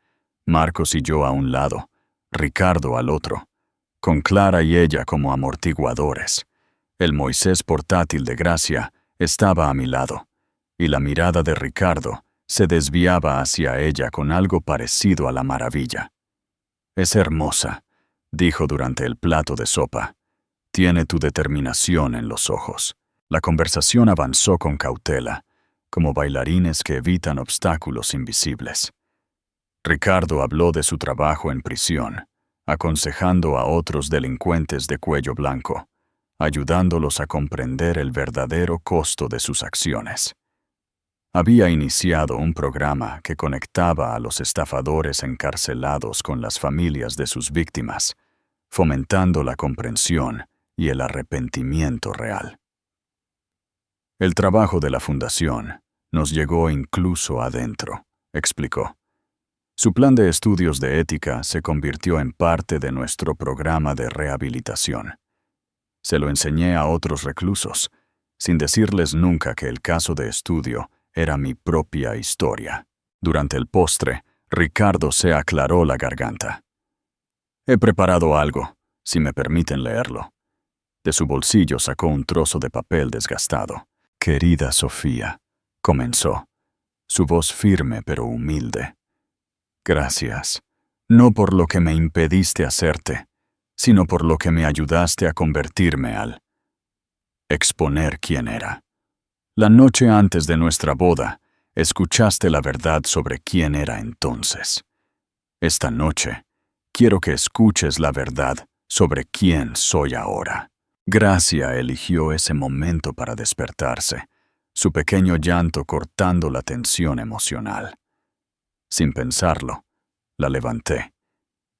Marcos y yo a un lado, Ricardo al otro, con Clara y ella como amortiguadores. El Moisés portátil de Gracia estaba a mi lado, y la mirada de Ricardo se desviaba hacia ella con algo parecido a la maravilla. «Es hermosa», dijo durante el plato de sopa. «Tiene tu determinación en los ojos». La conversación avanzó con cautela, como bailarines que evitan obstáculos invisibles. Ricardo habló de su trabajo en prisión, aconsejando a otros delincuentes de cuello blanco, ayudándolos a comprender el verdadero costo de sus acciones. Había iniciado un programa que conectaba a los estafadores encarcelados con las familias de sus víctimas, fomentando la comprensión y el arrepentimiento real. El trabajo de la fundación nos llegó incluso adentro, explicó. Su plan de estudios de ética se convirtió en parte de nuestro programa de rehabilitación. Se lo enseñé a otros reclusos, sin decirles nunca que el caso de estudio era mi propia historia. Durante el postre, Ricardo se aclaró la garganta. He preparado algo, si me permiten leerlo. De su bolsillo sacó un trozo de papel desgastado. Querida Sofía, comenzó, su voz firme pero humilde. Gracias, no por lo que me impediste hacerte, sino por lo que me ayudaste a convertirme al exponer quién era. La noche antes de nuestra boda, escuchaste la verdad sobre quién era entonces. Esta noche, quiero que escuches la verdad sobre quién soy ahora. Gracia eligió ese momento para despertarse, su pequeño llanto cortando la tensión emocional. Sin pensarlo, la levanté,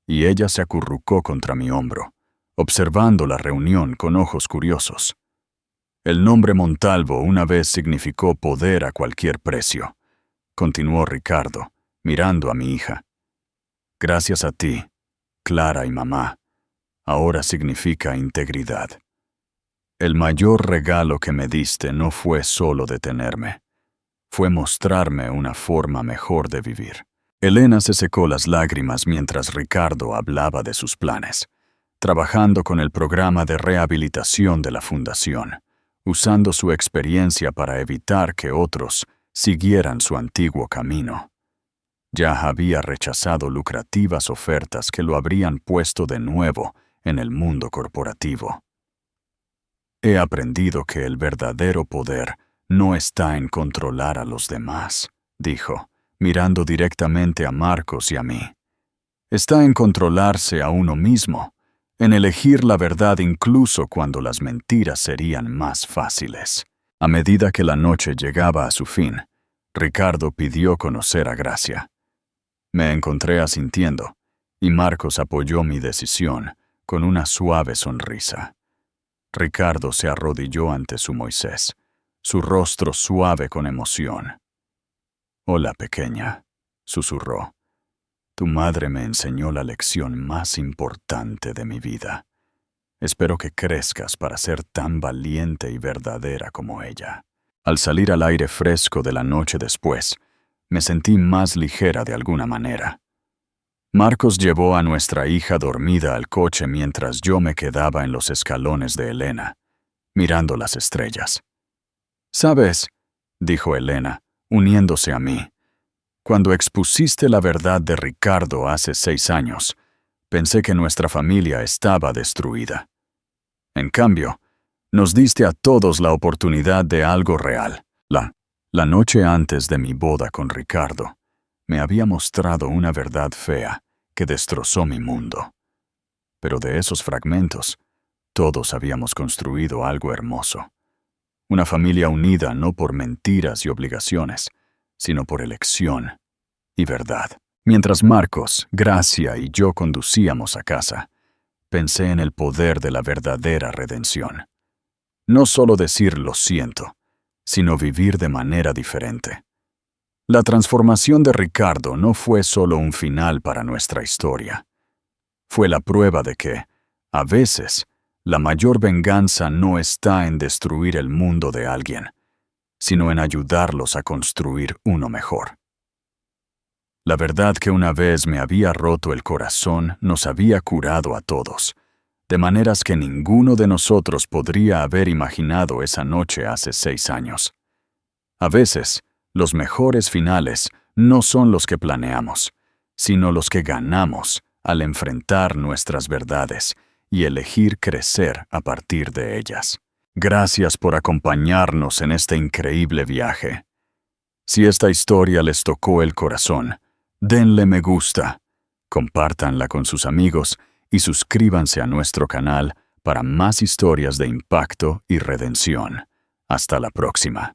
y ella se acurrucó contra mi hombro, observando la reunión con ojos curiosos. El nombre Montalvo una vez significó poder a cualquier precio, continuó Ricardo, mirando a mi hija. Gracias a ti, Clara y mamá, ahora significa integridad. El mayor regalo que me diste no fue solo detenerme, fue mostrarme una forma mejor de vivir. Elena se secó las lágrimas mientras Ricardo hablaba de sus planes, trabajando con el programa de rehabilitación de la fundación, usando su experiencia para evitar que otros siguieran su antiguo camino. Ya había rechazado lucrativas ofertas que lo habrían puesto de nuevo en el mundo corporativo. He aprendido que el verdadero poder no está en controlar a los demás, dijo, mirando directamente a Marcos y a mí. Está en controlarse a uno mismo, en elegir la verdad incluso cuando las mentiras serían más fáciles. A medida que la noche llegaba a su fin, Ricardo pidió conocer a Gracia. Me encontré asintiendo, y Marcos apoyó mi decisión con una suave sonrisa. Ricardo se arrodilló ante su Moisés, su rostro suave con emoción. «Hola, pequeña», susurró. «Tu madre me enseñó la lección más importante de mi vida. Espero que crezcas para ser tan valiente y verdadera como ella». Al salir al aire fresco de la noche después, me sentí más ligera de alguna manera. Marcos llevó a nuestra hija dormida al coche mientras yo me quedaba en los escalones de Elena, mirando las estrellas. «¿Sabes?», dijo Elena, uniéndose a mí. «Cuando expusiste la verdad de Ricardo hace 6 años, pensé que nuestra familia estaba destruida. En cambio, nos diste a todos la oportunidad de algo real. La noche antes de mi boda con Ricardo, me había mostrado una verdad fea que destrozó mi mundo. Pero de esos fragmentos, todos habíamos construido algo hermoso. Una familia unida no por mentiras y obligaciones, sino por elección y verdad. Mientras Marcos, Gracia y yo conducíamos a casa, pensé en el poder de la verdadera redención. No solo decir lo siento, sino vivir de manera diferente. La transformación de Ricardo no fue solo un final para nuestra historia. Fue la prueba de que, a veces, la mayor venganza no está en destruir el mundo de alguien, sino en ayudarlos a construir uno mejor. La verdad que una vez me había roto el corazón nos había curado a todos, de maneras que ninguno de nosotros podría haber imaginado esa noche hace 6 años. A veces, los mejores finales no son los que planeamos, sino los que ganamos al enfrentar nuestras verdades y elegir crecer a partir de ellas. Gracias por acompañarnos en este increíble viaje. Si esta historia les tocó el corazón, denle me gusta, compártanla con sus amigos y suscríbanse a nuestro canal para más historias de impacto y redención. Hasta la próxima.